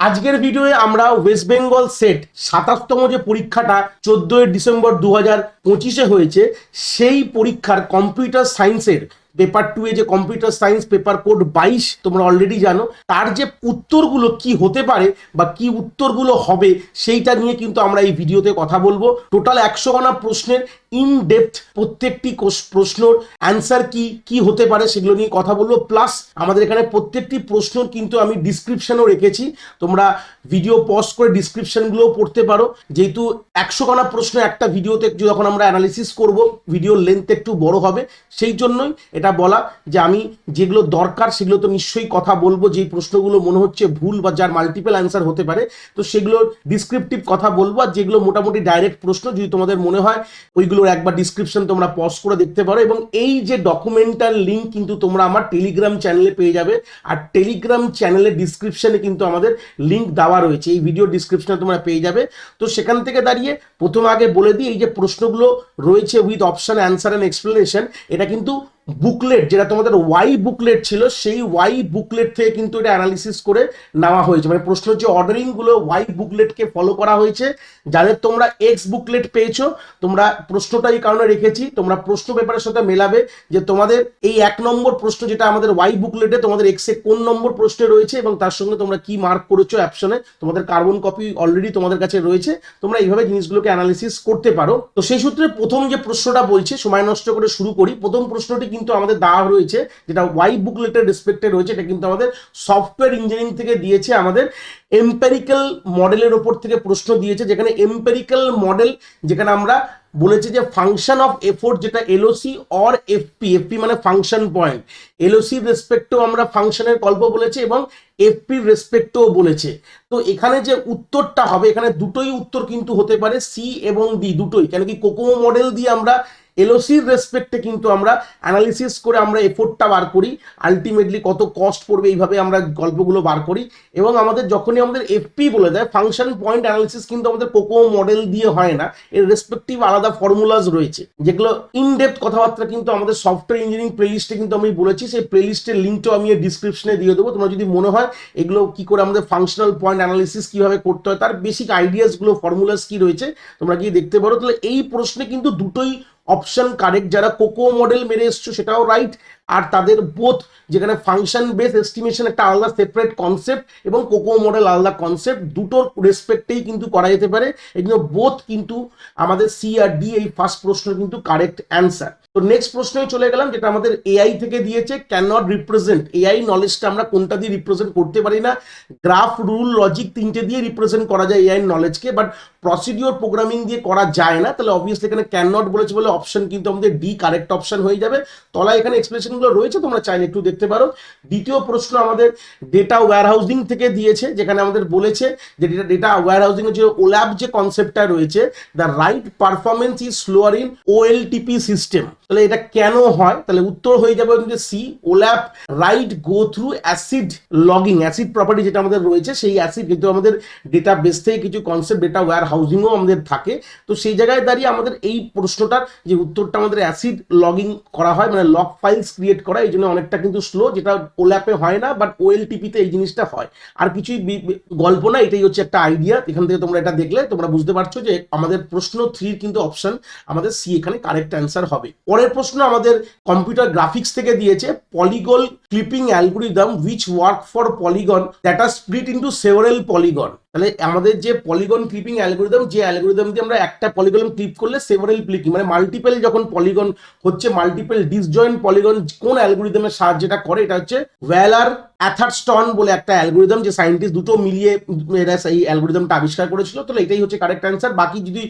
আজকের ভিডিওয়ে আমরা West Bengal set 27তম যে পরীক্ষাটা 14 ডিসেম্বর 2025-এ হয়েছে সেই পরীক্ষার কম্পিউটার সায়েন্সের পেপার 2 এ যে কম্পিউটার সায়েন্স পেপার কোড 22 তোমরা অলরেডি জানো, তার যে উত্তরগুলো কি হতে পারে বা কি উত্তরগুলো হবে সেইটা নিয়ে কিন্তু আমরা এই ভিডিওতে কথা বলবো। টোটাল 100 প্রশ্নের ইন ডেপথ প্রত্যেকটি প্রশ্নর অ্যান্সার কি কি হতে পারে সেগুলো নিয়ে কথা বলবো। প্লাস আমাদের এখানে প্রত্যেকটি প্রশ্ন কিন্তু আমি ডিসক্রিপশনও রেখেছি, তোমরা ভিডিও পজ করে ডিসক্রিপশনগুলোও পড়তে পারো। যেহেতু 100 প্রশ্ন একটা ভিডিওতে যখন আমরা অ্যানালিসিস করব ভিডিওর লেন্থ একটু বড় হবে, সেই জন্যই এটা বলা যে আমি যেগুলো দরকার সেগুলো তো নিশ্চয়ই কথা বলবো। যেই প্রশ্নগুলো মনে হচ্ছে ভুল বা যার মাল্টিপল অ্যান্সার হতে পারে তো সেগুলোর ডিসক্রিপটিভ কথা বলবো, আর যেগুলো মোটামুটি ডাইরেক্ট প্রশ্ন যদি তোমাদের মনে হয় ওইগুলোর একবার ডিসক্রিপশন তোমরা পজ করে দেখতে পারো। এবং এই যে ডকুমেন্টাল লিঙ্ক কিন্তু তোমরা আমার টেলিগ্রাম চ্যানেলে পেয়ে যাবে, আর টেলিগ্রাম চ্যানেলের ডিসক্রিপশনে কিন্তু আমাদের লিঙ্ক দেওয়া রয়েছে, এই ভিডিও ডিসক্রিপশনে তোমরা পেয়ে যাবে। তো সেখান থেকে দাঁড়িয়ে প্রথমে আগে বলে দিই, এই যে প্রশ্নগুলো রয়েছে with option answer and explanation, এটা কিন্তু বুকলেট যেটা তোমাদের ওয়াই বুকলেট ছিল সেই ওয়াই বুকলেট থেকে কিন্তু এটা অ্যানালিসিস করে নেওয়া হয়েছে। মানে প্রশ্ন যে অর্ডারিং গুলো ওয়াই বুকলেটকে ফলো করা হয়েছে। যাদের তোমরা এক্স বুকলেট পেয়েছো তোমরা প্রশ্নটা এই কারণে রেখেছি, তোমরা প্রশ্ন পেপারের সাথে মেলাবে যে তোমাদের এই 1 নম্বর প্রশ্ন যেটা আমাদের ওয়াই বুকলেটে তোমাদের এক্সে কোন নম্বর প্রশ্নে রয়েছে এবং তার সঙ্গে তোমরা কি মার্ক করেছো অপশনে, তোমাদের কার্বন কপি অলরেডি তোমাদের কাছে রয়েছে, তোমরা এইভাবে জিনিসগুলোকে অ্যানালিসিস করতে পারো। তো সেই সূত্রে প্রথম যে প্রশ্নটা বলছে, সময় নষ্ট করে শুরু করি। প্রথম প্রশ্নটি কিন্তু আমাদের দেওয়া রয়েছে যেটা ওয়াই বুকলেটের রেসপেক্টে রয়েছে, এটা কিন্তু আমাদের সফটওয়্যার ইঞ্জিনিয়ারিং থেকে দিয়েছে, আমাদের এম্পেরিক্যাল মডেলের ওপর থেকে প্রশ্ন দিয়েছে। যেখানে এম্পেরিক্যাল মডেল যেখানে আমরা বলেছে যে ফাংশন অফ এফোর্ট যেটা এলওসি অর এফপি, এফপি মানে ফাংশন পয়েন্ট, এলওসির রেসপেক্টেও আমরা ফাংশনের গল্প বলেছে এবং এফপির রেসপেক্টেও বলেছে। তো এখানে যে উত্তরটা হবে, এখানে দুটোই উত্তর কিন্তু হতে পারে, সি এবং ডি দুটোই। কেন কি কোকোমো মডেল দিয়ে আমরা এলওসির রেসপেক্টে কিন্তু আমরা অ্যানালিসিস করে আমরা এফোর্টটা বার করি, আলটিমেটলি কত কস্ট পড়বে এইভাবে আমরা গল্পগুলো বার করি। এবং আমাদের যখনই আমাদের এফপি বলে দেয় ফাংশন পয়েন্ট অ্যানালিসিস কিন্তু আমাদের কোকোমো মডেল দিয়ে হয় না, এর রেসপেক্টিভ আলাদা ফর্মুলাস রয়েছে যেগুলো ইনডেপথ কথাবার্তা কিন্তু আমাদের সফটওয়্যার ইঞ্জিনিয়ারিং প্লেলিস্টে কিন্তু আমি বলেছি। সেই প্লেলিস্টের লিঙ্কটাও আমি ডিসক্রিপশনে দিয়ে দেবো। তোমরা যদি মনে হয় এগুলো কি করে আমাদের ফাংশনাল পয়েন্ট অ্যানালিসিস কিভাবে করতে হয় তার বেসিক আইডিয়াসগুলো ফর্মুলাস কি রয়েছে তোমরা গিয়ে দেখতে পারো। তাহলে এই প্রশ্নে কিন্তু দুটোই অপশন কারেক্ট। যারা কোকো মডেল মেরে এসছো সেটাও রাইট, আর তাদের বোথ যেখানে ফাংশন বেস এস্টিমেশন একটা আলাদা সেপারেট কনসেপ্ট এবং কোকো মডেল আলাদা কনসেপ্ট, দুটোর রেসপেক্টেই কিন্তু করা যেতে পারে। এগুলো বোথ কিন্তু আমাদের সি আর ডি এই ফার্স্ট প্রশ্ন কিন্তু কারেক্ট অ্যান্সার। তো নেক্সট প্রশ্নে চলে গেলাম যেটা আমাদের এআই থেকে দিয়েছে, ক্যান নট রিপ্রেজেন্ট। এআই নলেজটা আমরা কোনটা দিয়ে রিপ্রেজেন্ট করতে পারি না, গ্রাফ রুল লজিক তিনটে দিয়ে রিপ্রেজেন্ট করা যায় এআই নলেজকে, বাট প্রসিডিওর প্রোগ্রামিং দিয়ে করা যায় না। তাহলে অবভিয়াসলি এখানে ক্যান নট বলেছে বলে অপশন কিন্তু আমাদের ডি কারেক্ট অপশন হয়ে যাবে। তলায় এখানে এক্সপ্রেশনগুলো রয়েছে, তোমরা চাইলে একটু দেখতে পারো। দ্বিতীয় প্রশ্ন আমাদের ডেটা ওয়্যারহাউজিং থেকে দিয়েছে, যেখানে আমাদের বলেছে যে ডেটা ওয়্যারহাউজিং এর যে ওল্যাপ যে কনসেপ্টটা রয়েছে, the write performance is slower in OLTP system. তাহলে এটা কেন হয়, তাহলে উত্তর হয়ে যাবে C, OLAP write go through ACID logging, ACID property যেটা আমাদের রয়েছে সেই অ্যাসিড কিন্তু আমাদের ডেটা বেস থেকে কিছু কনসেপ্ট ডেটা ওয়্যার হাউজিংও আমাদের থাকে। তো সেই জায়গায় দাঁড়িয়ে আমাদের এই প্রশ্নটার যে উত্তরটা আমাদের অ্যাসিড লগিং করা হয়, মানে লগ ফাইলস ক্রিয়েট করা, এই জন্য অনেকটা কিন্তু স্লো, যেটা ওল্যাপে হয় না, বাট ওএলটিপিতে এই জিনিসটা হয়। আর কিছুই গল্প না, এটাই হচ্ছে একটা আইডিয়া। এখান থেকে তোমরা এটা দেখলে তোমরা বুঝতে পারছো যে আমাদের প্রশ্ন 3 কিন্তু অপশন আমাদের সি এখানে কারেক্ট অ্যান্সার হবে। পরের প্রশ্ন আমাদের কম্পিউটার গ্রাফিক্স থেকে দিয়েছে, polygon clipping algorithm which work for polygon that are split into several polygon. তাহলে আমাদের যে পলিগন ক্লিপিং অ্যালগোরিদম, যে অ্যালগোরিদম দিয়ে আমরা একটা পলিগন ক্লিপ করলে সেভারাল ক্লিপিং মানে মাল্টিপল যখন পলিগন হচ্ছে, মাল্টিপল ডিসজয়েন্ট পলিগন কোন অ্যালগোরিদমের সাহায্যে এটা করে, এটা হচ্ছে ওয়েলার অ্যাথারস্টন বলে একটা অ্যালগোরিদম, যে সায়েন্টিস্ট দুটো মিলিয়ে এরা এই অ্যালগোরিদমটা আবিষ্কার করেছিল। তাহলে এটাই হচ্ছে কারেক্ট অ্যান্সার। বাকি যদি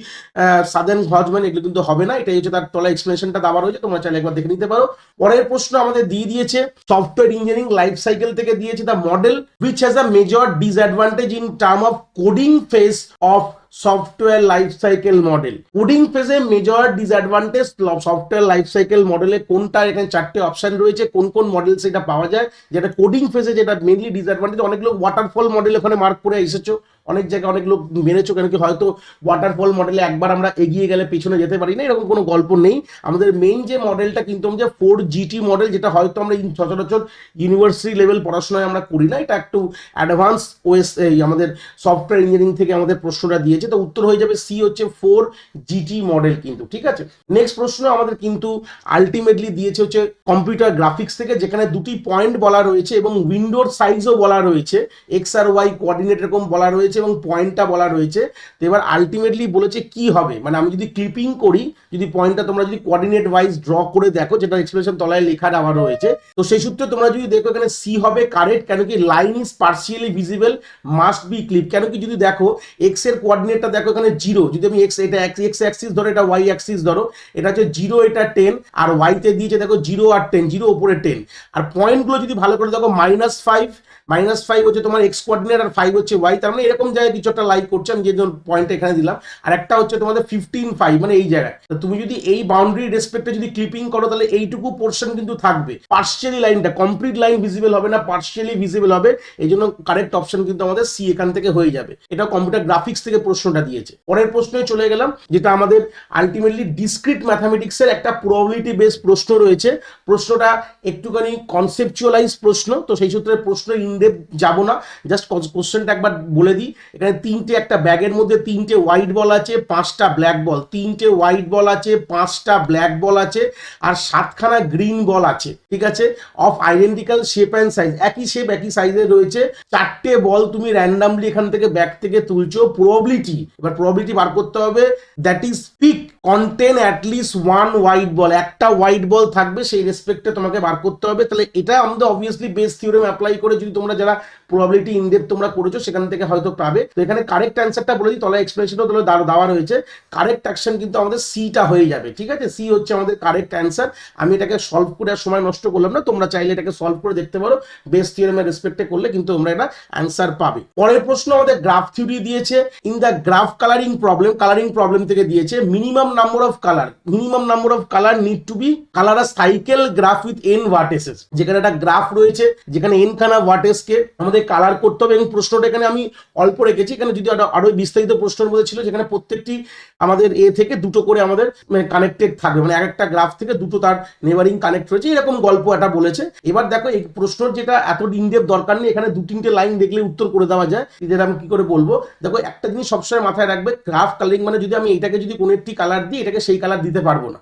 সাদার্ন হজম্যান এগুলো কিন্তু হবে না, এটাই হচ্ছে তার তলা এক্সপ্লেনেশনটা দেওয়া রয়েছে, তোমরা চাইলে একবার দেখে নিতে পারো। পরের প্রশ্ন আমাদের দিয়ে দিয়েছে সফটওয়্যার ইঞ্জিনিয়ারিং লাইফ সাইকেল থেকে দিয়েছে, the model which has a major disadvantage in term of coding phase of software life cycle model. Coding ফেজে major disadvantage software life cycle মডেলে কোনটা, এখানে 4টে অপশন রয়েছে কোন কোন মডেল সেটা পাওয়া যায়। যেটা কোডিং ফেজে যেটা মেইনলি ডিসঅ্যাডভান্টেজ, অনেক লোক ওয়াটারফল মডেল ওখানে মার্ক করে এসেছো, অনেক জায়গায় অনেক লোক মেনেছো, কেন কি হয়তো ওয়াটারফল মডেলে একবার আমরা এগিয়ে গেলে পেছনে যেতে পারি না, এরকম কোনো গল্প নেই। আমাদের মেইন যে মডেলটা কিন্তু আমাদের 4GT মডেল, যেটা হয়তো আমরা সচরাচর ইউনিভার্সিটি লেভেল পড়াশোনায় আমরা করি না, এটা একটু অ্যাডভান্স ওএস আমাদের সফটওয়্যার ইঞ্জিনিয়ারিং থেকে আমাদের প্রশ্নটা দিয়েছে। তো উত্তর হয়ে যাবে সি, হচ্ছে 4GT মডেল কিন্তু, ঠিক আছে। নেক্সট প্রশ্ন আমাদের কিন্তু আলটিমেটলি দিয়েছে হচ্ছে কম্পিউটার গ্রাফিক্স থেকে, যেখানে দুটি পয়েন্ট বলা রয়েছে এবং উইন্ডোর সাইজও বলা রয়েছে, এক্স আর ওয়াই কোঅর্ডিনেট এরকম বলা রয়েছে এবং পয়েন্টটা বলা রয়েছে। তো এবার আলটিমেটলি বলেছে কি হবে, মানে আমি যদি ক্লিপিং করি, যদি পয়েন্টটা তোমরা যদি কোঅর্ডিনেট ওয়াইজ ড্র করে দেখো, যেটা এক্সপ্রেশন তলায় লেখা দেওয়া রয়েছে, তো সেই সূত্রে তোমরা যদি দেখো এখানে সি হবে কারেক্ট, কেন কি line is partially visible must be clip. কেন কি যদি দেখো এক্স এর কোঅর্ডিনেটটা দেখো এখানে 0, যদি আমি এক্স, এটা এক্স অ্যাক্সিস ধরো, এটা ওয়াই অ্যাক্সিস ধরো, এটা হচ্ছে 0, এটা 10, আর ওয়াইতে দিয়েছে দেখো 0 আর 10, 0 উপরে 10, আর পয়েন্টগুলো যদি ভালো করে দেখো -5 হচ্ছে তোমার এক্স কোঅর্ডিনেট আর 5 হচ্ছে ওয়াই, তার মানে এরকম জায়গায় কিছু একটা লাইক করছে, আমি যে পয়েন্ট এখানে দিলাম। আর একটা হচ্ছে তোমাদের 15, 5, মানে এই জায়গায়। তো তুমি যদি এই বাউন্ডারি রেসপেক্টে যদি ক্লিপিং করো, তাহলে এইটুকু পোর্শন কিন্তু থাকবে, পার্শিয়ালি লাইনটা, কমপ্লিট লাইন ভিজিবল হবে না, পার্শিয়ালি ভিজিবল হবে। এই জন্য কারেক্ট অপশন কিন্তু আমাদের সি এখান থেকে হয়ে যাবে। এটা কম্পিউটার গ্রাফিক্স থেকে প্রশ্নটা দিয়েছে। পরের প্রশ্নে চলে গেলাম, যেটা আমাদের আলটিমেটলি ডিসক্রিট ম্যাথামেটিক্সের একটা প্রবাবিলিটি বেস প্রশ্ন রয়েছে। প্রশ্নটা একটুখানি কনসেপচুয়ালাইজ প্রশ্ন, তো সেই সূত্রে প্রশ্ন ইনডেপথ যাব না, জাস্ট কোশ্চেনটা একবার বলে দিই। এখানে একটা ব্যাগের মধ্যে 3টে হোয়াইট বল আছে, 5টা ব্ল্যাক বল, 3টে হোয়াইট বল আছে, 5টা ব্ল্যাক বল আছে, আর 7খানা গ্রিন বল আছে, ঠিক আছে, of identical shape and size, একই শেপ একই সাইজের রয়েছে। 4টে বল তুমি র্যান্ডামলি এখান থেকে ব্যাগ থেকে তুলছো। প্রবাবিলিটি, এবার প্রবাবিলিটি বার করতে হবে, that is pick contain at least 1 white ball, একটা হোয়াইট বল থাকবে, সেই রেসপেক্টে তোমাকে বার করতে হবে। তাহলে এটা আমাদের অবভিয়াসলি বেস থিওরেম অ্যাপ্লাই করে যদি তোমরা যারা প্রবাবিলিটি ইনডেপথ তোমরা করেছো সেখান থেকে হয়তো পাবে। তো এখানে কারেক্ট অ্যান্সারটা বলে দিই, তলায় এক্সপ্লেনেশনও দেওয়া রয়েছে। কারেক্ট অ্যাকশন কিন্তু আমাদের সিটা হয়ে যাবে, ঠিক আছে, সি হচ্ছে আমাদের কারেক্ট অ্যান্সার। আমি এটাকে সলভ করে আর সময় নষ্ট করলাম না, তোমরা চাইলে এটাকে সলভ করে দেখতে পারো, বেস থিওরেমের রেসপেক্টে করলে কিন্তু তোমরা এটা অ্যান্সার পাবে। পরের প্রশ্ন আমাদের গ্রাফ থিওরি দিয়েছে। In the graph colouring problem থেকে দিয়েছে minimum number of colour need to be colour a cycle graph with n vertices. যেখানে একটা গ্রাফ রয়েছে, যেখানে n খানা ভার্টেসকে আমাদের কালার করতে হবে, এবং প্রশ্নটা এখানে আমি অল্প রেখেছি, এখানে যদি আরো বিস্তারিত প্রশ্নের মধ্যে ছিল, যেখানে প্রত্যেকটি আমাদের এ থেকে দুটো করে আমাদের কানেক্টেড থাকবে, মানে এক একটা গ্রাফ থেকে দুটো তার নেবারিং কানেক্ট রয়েছে, এরকম গল্প একটা বলেছে। এবার দেখো এই প্রশ্নের যেটা এত ইনডেপথ দরকার নেই, এখানে 2-3টে লাইন দেখলে উত্তর করে দেওয়া যায়, যেটা আমি কি করে বলবো। দেখো একটা জিনিস সবসময় মাথায় রাখবে, গ্রাফ কালারিং মানে যদি আমি এটাকে যদি কোনো একটি কালার দিই, এটাকে সেই কালার দিতে পারবো না।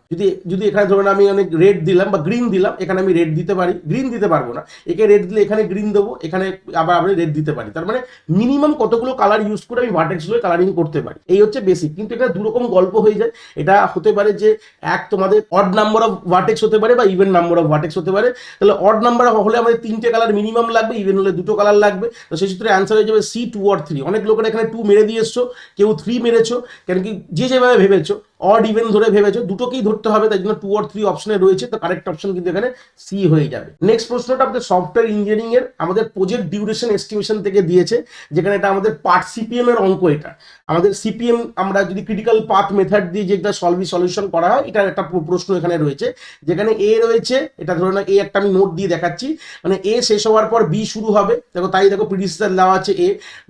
যদি এখানে ধরুন আমি অনেক রেড দিলাম বা গ্রিন দিলাম, এখানে আমি রেড দিতে পারি, গ্রিন দিতে পারবো না। একে রেড দিলে এখানে গ্রিন দেবো, এখানে আবার আমি রেড দিতে পারি। তার মানে মিনিমাম কতগুলো কালার ইউজ করে আমি ভার্টেক্সগুলো কালারিং করতে পারি, এই হচ্ছে বেসিক। কিন্তু এটা দুরকম গল্প হয়ে যায়। এটা হতে পারে যে তোমাদের অড নাম্বার অফ ভার্টেক্স হতে পারে বা ইভেন নাম্বার অফ ভার্টেক্স হতে পারে। তাহলে অড নাম্বার হলে আমাদের 3টে কালার মিনিমাম লাগবে, ইভেন হলে 2টো কালার লাগবে। তো সেই সূত্রে অ্যান্সার হয়ে যাবে সি, 2 or 3। অনেক লোকেরা এখানে 2 মেরে দিয়ে এসছো, কেউ 3 মেরেছো, কেন কি যে যেভাবে ভেবেছো, অড ইভেন ধরে ভেবেছো, দুটোকেই ধরতে হবে, তাই জন্য 2 or 3 অপশনে রয়েছে। তো কারেক্ট অপশন কিন্তু এখানে সি হয়ে যাবে। নেক্সট প্রশ্নটা আমাদের সফটওয়্যার ইঞ্জিনিয়ারিং এর আমাদের প্রজেক্ট ডিউরেশন এস্টিমেশন থেকে দিয়েছে, যেখানে এটা আমাদের পার্ট সিপিএম এর অঙ্ক। এটা আমাদের সিপিএম আমরা যদি ক্রিটিক্যাল পাথ মেথড দিয়ে যেটা সলিউশন করা হয়, এটার একটা প্রশ্ন এখানে রয়েছে, যেখানে এ রয়েছে, এটা ধরো না এ, একটা আমি নোট দিয়ে দেখাচ্ছি, মানে এ শেষ হওয়ার পর বি শুরু হবে, দেখো তাই দেখো প্রিডিসেসর দেওয়া আছে এ,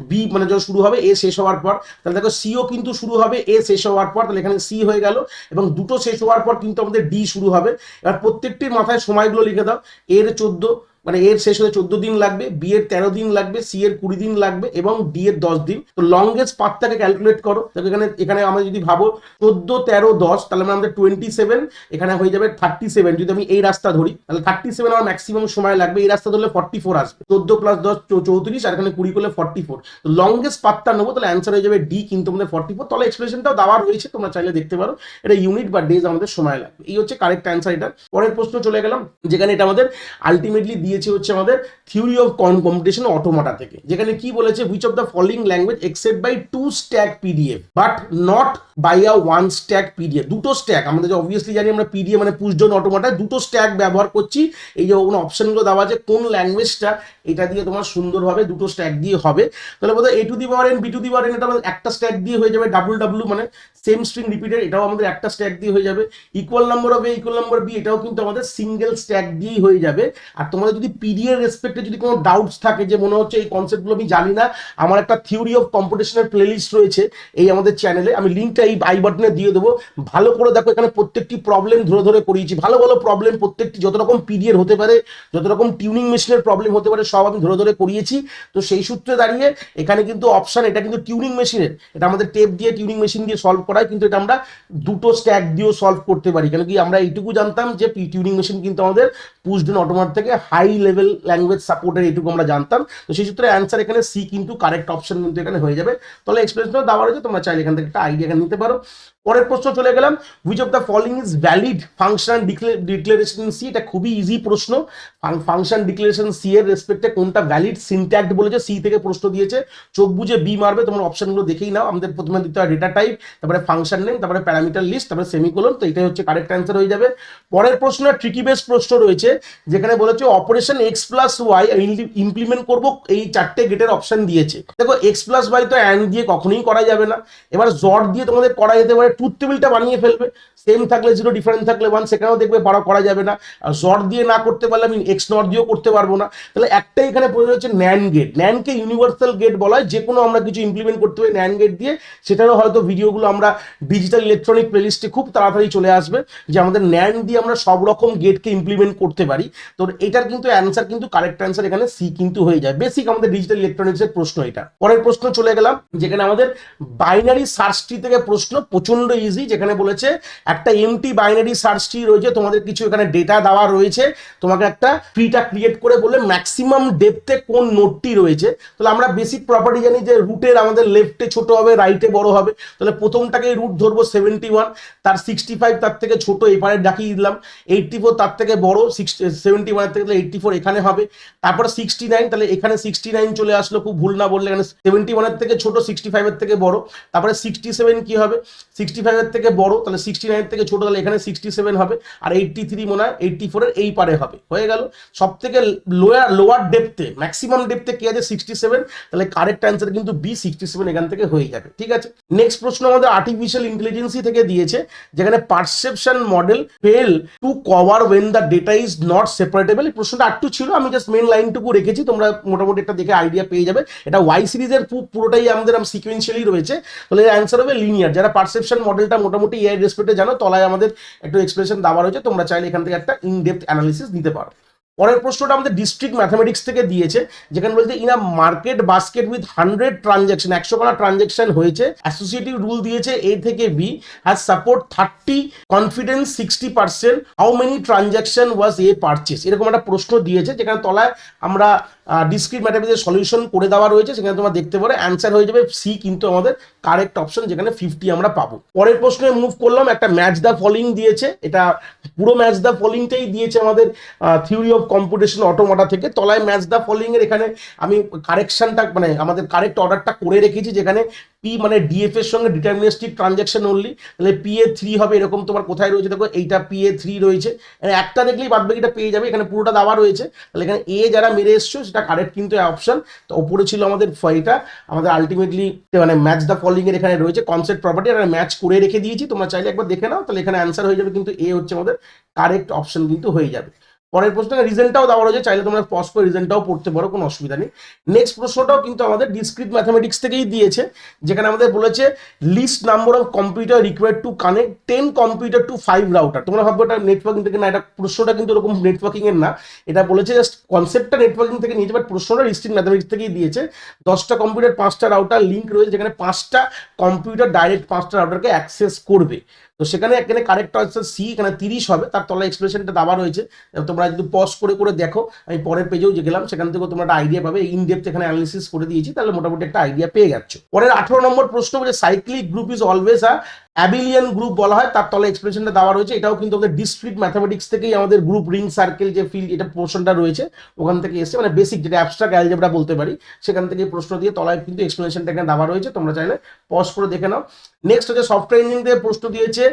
বি মানে যখন শুরু হবে এ শেষ হওয়ার পর, তাহলে দেখো সিও কিন্তু শুরু হবে এ শেষ হওয়ার পর, তাহলে এখানে সি হয়ে গেল, এবং দুটো শেষ হওয়ার পর কিন্তু আমাদের ডি শুরু হবে। এবার প্রত্যেকটির মাথায় সময়গুলো লিখে দাও, এর 14, মানে এর শেষ হতে 14 দিন লাগবে, বি এর 13 দিন লাগবে, সি এর 20 দিন লাগবে, এবং ডি এর 10 দিন। তো লংগেস্ট পাথটাকে ক্যালকুলেট করো। দেখো এখানে আমরা যদি ভাবো 14, 13, 10, তাহলে আমাদের 27, এখানে হয়ে যাবে 37। যদি আমি এই রাস্তা ধরি, তাহলে 37 আমার ম্যাক্সিমাম সময় লাগবে, এই রাস্তা ধরলে 44 আসবে, 14 + 10 34, আর এখানে 20 করলে 44। তো লংগেস্ট পাথটা নেবো, তাহলে অ্যান্সার হয়ে যাবে ডি, কিন্তু আমাদের 44। তাহলে এক্সপ্রেশনটাও দেওয়া রয়েছে, তোমরা চাইলে দেখতে পারো, এটা ইউনিট বা ডেজ আমাদের সময় লাগবে। এই হচ্ছে কারেক্ট অ্যান্সার। এটা পরের প্রশ্ন চলে গেলাম, যেখানে এটা আমাদের আলটিমেটলি দিয়েছে হচ্ছে আমাদের থিওরি অফ কম্পিটিশন অটোমাটা থেকে, যেখানে কি বলেছে, which of the following language except by 2 stack PDF but not by a 1 stack PDF. দুটো স্ট্যাক, আমাদের অবভিয়াসলি জানি আমরা পিডিএফ মানে পুশ ডাউন অটোমাটায় দুটো স্ট্যাক ব্যবহার করছি। এই যে কোনো অপশনগুলো দেওয়া আছে, কোন ল্যাঙ্গুয়েজটা এটা দিয়ে তোমার সুন্দরভাবে দুটো স্ট্যাক দিয়ে হবে। তাহলে বোধহয় a two the power n b two the power n, এটা আমাদের একটা স্ট্যাক দিয়ে হয়ে যাবে। ডাব্লু মানে সেম স্ট্রিং রিপিটেড, এটাও আমাদের একটা স্ট্যাক দিয়ে হয়ে যাবে। Equal number of a equal number b, এটাও কিন্তু আমাদের সিঙ্গেল স্ট্যাক দিয়েই হয়ে যাবে। আর তোমাদের যদি পিডি এর রেসপেক্টে যদি কোনো ডাউটস থাকে যে মনে হচ্ছে এই কনসেপ্টগুলো আমি জানি না, আমার একটা থিওরি অফ কম্পিটিশনের প্লেলিস্ট রয়েছে এই আমাদের চ্যানেলে, আমি লিঙ্কটা এই আই বাটনে দিয়ে দেবো, ভালো করে দেখো, এখানে প্রত্যেকটি প্রবলেম ধরে ধরে করিয়েছি, ভালো ভালো প্রবলেম প্রত্যেকটি, যত রকম পিডি এর হতে পারে, যত রকম টিউনিং মেশিনের প্রবলেম হতে পারে সব আমি ধরে ধরে করিয়েছি। তো সেই সূত্রে দাঁড়িয়ে এখানে কিন্তু অপশন, এটা কিন্তু টিউনিং মেশিনের, এটা আমাদের টেপ দিয়ে টিউনিং মেশিন দিয়ে সলভ করায়, কিন্তু এটা আমরা দুটো স্ট্যাক দিয়েও সলভ করতে পারি, কেন কি আমরা এইটুকু জানতাম যে টিউনিং মেশিন কিন্তু আমাদের পুশড অটোমাট থেকে হাই লেভেল ল্যাঙ্গুয়েজ সাপোর্টের, এইটুকু আমরা জানতাম। তো সেই সূত্রে অ্যান্সার এখানে সি কিন্তু কারেক্ট অপশন কিন্তু এখানে হয়ে যাবে। তাহলে এক্সপ্লেনেশনটা দেওয়া রয়েছে, তোমরা চাইলে এখান থেকে একটা আইডিয়া নিতে পারো। পরের প্রশ্ন চলে গেলাম, which of the following is valid function declaration C. এটা খুবই ইজি প্রশ্ন, ফাংশন ডিক্লারেশন সি এর রেসপেক্টে কোনটা ভ্যালিড সিনট্যাক্ট বলেছে, সি থেকে প্রশ্ন দিয়েছে, চোখ বুঝে বি মারবে, তোমার অপশনগুলো দেখেই নাও। আমাদের প্রথমে দিতে হয় ডেটা টাইপ, তারপরে ফাংশন নেম, তারপরে প্যারামিটার লিস্ট, তারপরে সেমিকোলন। তো এটাই হচ্ছে কারেক্ট অ্যান্সার হয়ে যাবে। পরের প্রশ্ন ট্রিকি বেস প্রশ্ন রয়েছে, যেখানে বলেছে operation X plus Y implement করবো, এই চারটে গেটের অপশন দিয়েছে। দেখো এক্স প্লাস ওয়াই তো অ্যান্ড দিয়ে কখনোই করা যাবে না, এবার জট দিয়ে তোমাদের করা যেতে পারে, ট্রুথ টেবিলটা বানিয়ে ফেলবে, সেম থাকলে 0, ডিফারেন্ট থাকলে 1, সেখানেও দেখবে করা যাবে না। আর জট দিয়ে না করতে পারলে আমি এক্স নট দিয়েও করতে পারবো না। তাহলে একটাই এখানে প্রয়োজন হচ্ছে ন্যান্ড গেট। ন্যান্ডকে ইউনিভার্সাল গেট বলা হয়, যে কোনো আমরা কিছু ইমপ্লিমেন্ট করতে পারি ন্যান্ড গেট দিয়ে। সেটারও হয়তো ভিডিওগুলো আমরা ডিজিটাল ইলেকট্রনিক প্লেলিস্টে খুব তাড়াতাড়ি চলে আসবে, যে আমাদের ন্যান্ড দিয়ে আমরা সব রকম গেটকে ইমপ্লিমেন্ট করতে পারি। তো এটার কিন্তু অ্যান্সার কিন্তু কারেক্ট অ্যান্সার এখানে সি কিন্তু হয়ে যায়। বেসিক আমাদের ডিজিটাল ইলেকট্রনিক্সের প্রশ্ন এটা। পরের প্রশ্ন চলে গেলাম, যেখানে আমাদের বাইনারি সার্চ ট্রি থেকে প্রশ্ন, প্রচন্ড ইজি। যেখানে বলেছে একটা এমটি বাইনারি সার্চ ট্রি রয়েছে, তোমাদের কিছু এখানে ডেটা দেওয়া রয়েছে, তোমাকে একটা ট্রিটা ক্রিয়েট করে বলে ম্যাক্সিমাম ডেপথে কোন নোডটি রয়েছে। তাহলে আমরা বেসিক প্রপার্টি জানি যে রুটের আমাদের লেফটে ছোট হবে, রাইটে বড় হবে। তাহলে প্রথমটাকে রুট ধরবো 71, তার 65 তার থেকে ছোট, এপারে ডাকিয়ে দিলাম 84 তার থেকে বড়, 71 এর থেকে 84 এখানে হবে। তারপরে 69, তাহলে এখানে 69 চলে আসলো, খুব ভুল না বললে, এখানে 71 এর থেকে ছোট, 65 এর থেকে বড়। তারপরে 67 কি হবে, 65 এর থেকে বড়, তাহলে 69 এর থেকে ছোট, তাহলে এখানে 67 হবে। আর 83 মনে হয় 84 এর এই পারে হবে, হয়ে গেল। সব থেকে লোয়ার ডেপথে, ম্যাক্সিমাম ডেপথে কি আছে 67, তাহলে কারেক্ট অ্যান্সার কিন্তু বি 67 এখান থেকে হয়ে যাবে। ঠিক আছে, নেক্সট প্রশ্ন আমাদের আর্টিফিশিয়াল ইন্টেলিজেন্সি থেকে দিয়েছে, যেখানে perception model fail to cover when the data is not separable. এই প্রশ্নটা একটু ছিল, আমি জাস্ট মেন লাইনটুকু রেখেছি, তোমরা মোটামুটি একটা দেখে আইডিয়া পেয়ে যাবে। এটা ওয়াই সিরিজের পুরোটাই আমাদের সিকোয়েন্সিয়ালি রয়েছে, তাহলে এর অ্যান্সার হবে লিনিয়ার। যারা পারসেপশন মডেলটা মোটামুটি এআই রেসপেক্টে জানো, তলায় আমাদের একটু এক্সপ্রেশন দেওয়া রয়েছে, তোমরা চাইলে এখান থেকে একটা ইন ডেপথ অ্যানালিসিস দিতে পারো। পরের প্রশ্নটা আমাদের ডিস্ট্রিক্ট ম্যাথামেটিক্স থেকে দিয়েছে, যেখানে বলছে in a market basket with 100 transaction, 100 খানা ট্রানজাকশন হয়েছে, অ্যাসোসিয়েটিভ রুল দিয়েছে এ থেকে B has support 30, confidence 60%, how many transaction was a purchase. এরকম একটা প্রশ্ন দিয়েছে, যেখানে তলায় আমরা ডিসক্রিট ম্যাথমেটিক্সের সলিউশন করে দেওয়া রয়েছে, সেখানে তোমরা দেখতে পারো। অ্যান্সার হয়ে যাবে সি কিন্তু আমাদের কারেক্ট অপশন, যেখানে 50 আমরা পাবো। পরের প্রশ্নে মুভ করলাম, একটা ম্যাচ দ্য ফলোইং দিয়েছে, এটা পুরো ম্যাচ দ্য ফলোইংটাই দিয়েছে আমাদের থিওরি অফ কম্পিটিশন অটোমাটা থেকে। তলায় ম্যাচ দ্য ফলোইং এর এখানে আমি কারেকশনটা, মানে আমাদের কারেক্ট অর্ডারটা করে রেখেছি, যেখানে পি মানে ডিএফ এর সঙ্গে ডিটারমিনিস্টিক ট্রানজাকশন অনলি, তাহলে পি এ 3 হবে। এরকম তোমার কোথায় রয়েছে দেখো, এইটা পি এ 3 রয়েছে, একটা দেখলেই বাদ বাকিটা পেয়ে যাবে, এখানে পুরোটা দেওয়া রয়েছে। তাহলে এখানে এ যারা মেরে এসছো সেটা কারেক্ট কিন্তু অপশন। তো ওপরে ছিল আমাদের এটা আমাদের আলটিমেটলি মানে ম্যাচ দ্য ফলোইং এর এখানে রয়েছে কনসেপ্ট প্রপার্টি, আর ম্যাচ করে রেখে দিয়েছি, তোমরা চাইলে একবার দেখে নাও। তাহলে এখানে অ্যান্সার হয়ে যাবে কিন্তু এ হচ্ছে আমাদের কারেক্ট অপশন কিন্তু হয়ে যাবে। পরের প্রশ্নটা রিজেন্টটাও দেওয়া রয়েছে, চাইলে তোমরা পজ করে রিজেন্টটাও পড়তে পারো, কোনো অসুবিধা নেই। নেক্সট প্রশ্নটাও কিন্তু আমাদের ডিসক্রিট ম্যাথামেটিক্স থেকেই দিয়েছে, যেখানে আমাদের বলেছে list number of computer required to connect 10 computer to 5 router. তোমরা ভাবো এটা নেটওয়ার্কিং থেকে না, এটা প্রশ্নটা কিন্তু এরকম নেটওয়ার্কিং এর না, এটা বলেছে জাস্ট কনসেপ্টটা নেটওয়ার্কিং থেকে নিয়েছে, বাট প্রশ্নটা ডিসক্রিট ম্যাথামেটিক্স থেকেই দিয়েছে। 10টা কম্পিউটার 5টা রাউটার লিঙ্ক রয়েছে, যেখানে 5টা কম্পিউটার ডাইরেক্ট 5টা রাউটারকে অ্যাক্সেস করবে। তো সেখানে এখানে কারেক্ট আনসার সি, এখানে 30 হবে, তার তলায় এক্সপ্রেশনটা দেওয়া রয়েছে। তোমরা যদি পজ করে করে দেখো, আমি পরের পেজেও যে গেলাম, সেখান থেকে তোমরা একটা আইডিয়া পাবে, ইন ডেপথ এখানে অ্যানালিসিস করে দিয়েছি, তাহলে মোটামুটি একটা আইডিয়া পেয়ে যাচ্ছ। পরের 18 নম্বর প্রশ্ন বলে cyclic group is always a abelian group বলা হয়, তার তলায় এক্সপ্রেশনটা দেওয়া রয়েছে। এটাও কিন্তু আমাদের ডিসক্রিট ম্যাথামেটিক্স থেকেই আমাদের গ্রুপ রিং সার্কেল যে ফিল্ড, এটা পোর্শনটা রয়েছে ওখান থেকে এসে, মানে বেসিক যেটা অ্যাবস্ট্রাক্ট অ্যালজেব্রা বলতে পারি, সেখান থেকে প্রশ্ন দিয়ে তলায় কিন্তু এক্সপ্লেনেশনটা এখানে দেওয়া রয়েছে, তোমরা চাইলে পজ করে দেখে নাও। নেক্সট হচ্ছে সফটওয়্যার ইঞ্জিনিয়ারিং থেকে প্রশ্ন দিয়েছে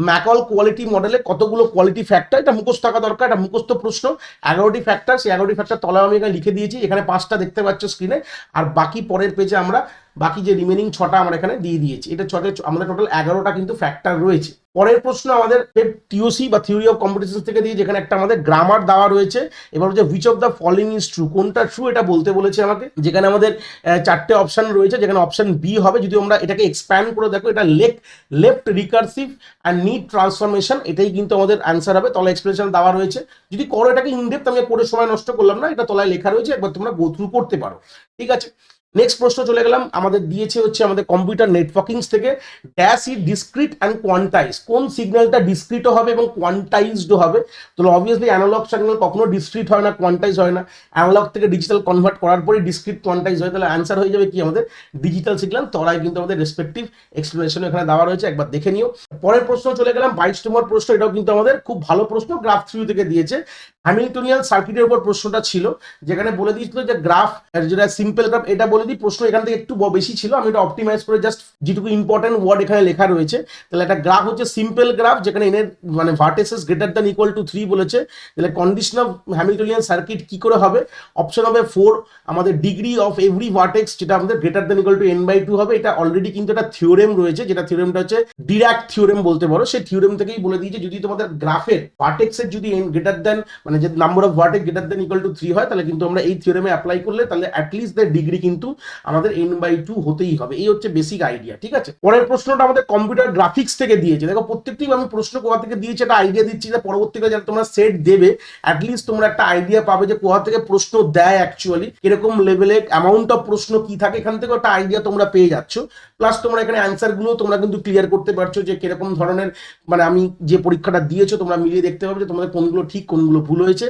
ম্যাকল কোয়ালিটি মডেলে কতগুলো কোয়ালিটি ফ্যাক্টর, এটা মুখস্থ থাকা দরকার, এটা মুখস্থ প্রশ্ন। 11টি ফ্যাক্টর, সেই 11টি ফ্যাক্টর তলায় আমি এখানে লিখে দিয়েছি, এখানে 5টা দেখতে পাচ্ছ স্ক্রিনে, আর বাকি পরের পেজে আমরা বাকি যে রিমেনিং 6টা আমরা এখানে দিয়ে দিয়েছি। এটা 6টে আমাদের টোটাল 11টা কিন্তু ফ্যাক্টর রয়েছে। পরের প্রশ্ন আমাদের টিওসি বা থিওরি অফ কম্পিটিশন থেকে দিয়ে, যেখানে একটা আমাদের গ্রামার দেওয়া রয়েছে। এবার হচ্ছে which of the following is true, কোনটা ট্রু এটা বলতে বলেছে আমাকে, যেখানে আমাদের 4টে অপশন রয়েছে, যেখানে অপশন বি হবে। যদি আমরা এটাকে এক্সপ্যান্ড করে দেখো, এটা left recursive and need transformation, এটাই কিন্তু আমাদের অ্যান্সার হবে। তলায় এক্সপ্লেনেশন দেওয়া রয়েছে। যদি করো এটাকে ইনডেপথ, আমি পড়ে সময় নষ্ট করলাম না, এটা তলায় লেখা রয়েছে, একবার তোমরা গো থ্রু করতে পারো। ঠিক আছে, নেক্সট প্রশ্ন চলে গেলাম। আমাদের দিয়েছে হচ্ছে আমাদের কম্পিউটার নেটওয়ার্কিংস থেকে, dash E discrete and quantise, কোন সিগন্যালটা ডিসক্রিটও হবে এবং কোয়ান্টাইজডও হবে। তো অবভিয়াসলি অ্যানালগ সিগন্যাল কখনো ডিসক্রিট হয় না, কোয়ান্টাইজ হয় না। অ্যানালগ থেকে ডিজিটাল কনভার্ট করার পরে ডিসক্রিট কোয়ান্টাইজ হয়, তাহলে অ্যান্সার হয়ে যাবে কি আমাদের ডিজিটাল সিগন্যাল। তলায় কিন্তু আমাদের রেসপেক্টিভ এক্সপ্লেনেশন এখানে দেওয়া রয়েছে, একবার দেখে নিও। পরের প্রশ্ন চলে গেলাম 22 নম্বর প্রশ্ন। এটাও কিন্তু আমাদের খুব ভালো প্রশ্ন, গ্রাফ থিওরি থেকে দিয়েছে। হ্যামিল্টনিয়ান সার্কিটের উপর প্রশ্নটা ছিল, যেখানে বলে দিয়েছিল যে গ্রাফ, যেটা সিম্পল গ্রাফ, এটা বলে দিই। প্রশ্ন এখান থেকে একটু বেশি ছিল, আমি এটা অপটিমাইজ করে জাস্ট যেটুকু ইম্পর্টেন্ট ওয়ার্ড এখানে লেখা রয়েছে। তাহলে একটা গ্রাফ হচ্ছে সিম্পল গ্রাফ, যেখানে এনের মানে ভার্টেসেস গ্রেটার দ্যান ইকুয়াল টু 3 বলেছে। তাহলে কন্ডিশন অফ হ্যামিল্টনিয়ান সার্কিট কি করে হবে? অপশন হবে 4, আমাদের ডিগ্রি অফ এভরি ভার্টেক্স, যেটা আমাদের greater than equal to n/2 হবে। এটা অলরেডি কিন্তু একটা থিওরেম রয়েছে, যেটা থিওরেমটা হচ্ছে ডিরাক থিওরেম বলতে পারো। সেই থিওরেম থেকেই বলে দিয়েছে, যদি তোমাদের গ্রাফের ভার্টেক্সের যদি গ্রেটার দ্যান মানে যে number of vertex greater than equal to 3 হয়, তাহলে কিন্তু আমরা এই থিওরেমে অ্যাপ্লাই করলে তাহলে অ্যাটলিস্ট এর ডিগ্রি কিন্তু আমাদের n/2 হতেই হবে। এই হচ্ছে বেসিক আইডিয়া। ঠিক আছে, পরের প্রশ্নটা আমাদের কম্পিউটার গ্রাফিক্স থেকে দিয়েছে। দেখো প্রত্যেকটি আমি প্রশ্ন কোথা থেকে দিয়েছি একটা আইডিয়া দিচ্ছি, যে পরবর্তীকালে যারা তোমরা সেট দেবে অ্যাটলিস্ট তোমরা একটা আইডিয়া পাবে যে কোথা থেকে প্রশ্ন দেয়, অ্যাকচুয়ালি কিরকম লেভেলে অ্যামাউন্ট অফ প্রশ্ন কি থাকে, এখান থেকে একটা আইডিয়া তোমরা পেয়ে যাচ্ছ। প্লাস তোমরা এখানে অ্যান্সার গুলো তোমরা কিন্তু ক্লিয়ার করতে পারছো, যে কিরকম ধরনের মানে আমি যে পরীক্ষাটা দিয়েছো তোমরা মিলিয়ে দেখতে পাবে যে তোমাদের কোনগুলো ঠিক কোনগুলো ভুল হয়েছে।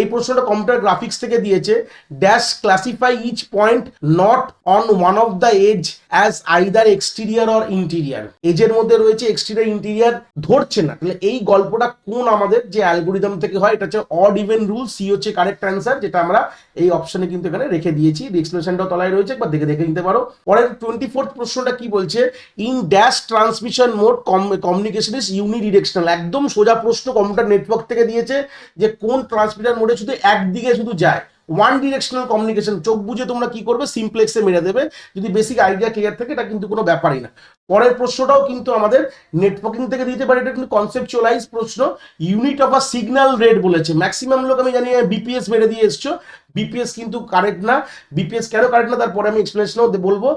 এই প্রশ্নটা কম্পিউটার গ্রাফিক্স থেকে দিয়েছে, dash classify each point not on one of the edge as either exterior or interior. এজের মধ্যে রয়েছে এক্সটেরিয়ার ইন্টেরিয়ার ধরছে না, তাহলে এই গল্পটা কোন আমাদের যে অ্যালগোরিদম থেকে হয়? এটা হচ্ছে অড ইভেন রুল, সি হচ্ছে কারেক্ট অ্যান্সার, যেটা আমরা এই অপশনে কিন্তু এখানে রেখে দিয়েছি। এক্সপ্লেনেশনটাও তলায় রয়েছে, একবার দেখে নিতে পারো। পরের 24th প্রশ্নটা কি বলছে, in dash transmission mode communication is unidirectional. একদম সোজা প্রশ্ন, কম্পিউটার নেটওয়ার্ক থেকে দিয়েছে যে কোন ট্রান্সমিটার মোডে শুধু একদিকে শুধু যায়, ওয়ান ডিরেকশনাল কমিউনিকেশন। চোখ বুঝে তোমরা কি করবে, সিমপ্লেক্সে মেরে দেবে। যদি বেসিক আইডিয়া ক্লিয়ার থাকে, এটা কিন্তু কোনো ব্যাপারই না। পরের প্রশ্নটাও কিন্তু আমাদের নেটওয়ার্কিং থেকে দিতে পারে, এটা কিন্তু কনসেপচুয়ালাইজ প্রশ্ন। Unit of a signal rate বলেছে। ম্যাক্সিমাম লোক আমি জানি বিপিএস মেরে দিয়ে এসছো, বিপিএস কিন্তু কারেক্ট না। বিপিএস কেন কারেক্ট না তারপরে আমি এক্সপ্লেনেশনও বলবো।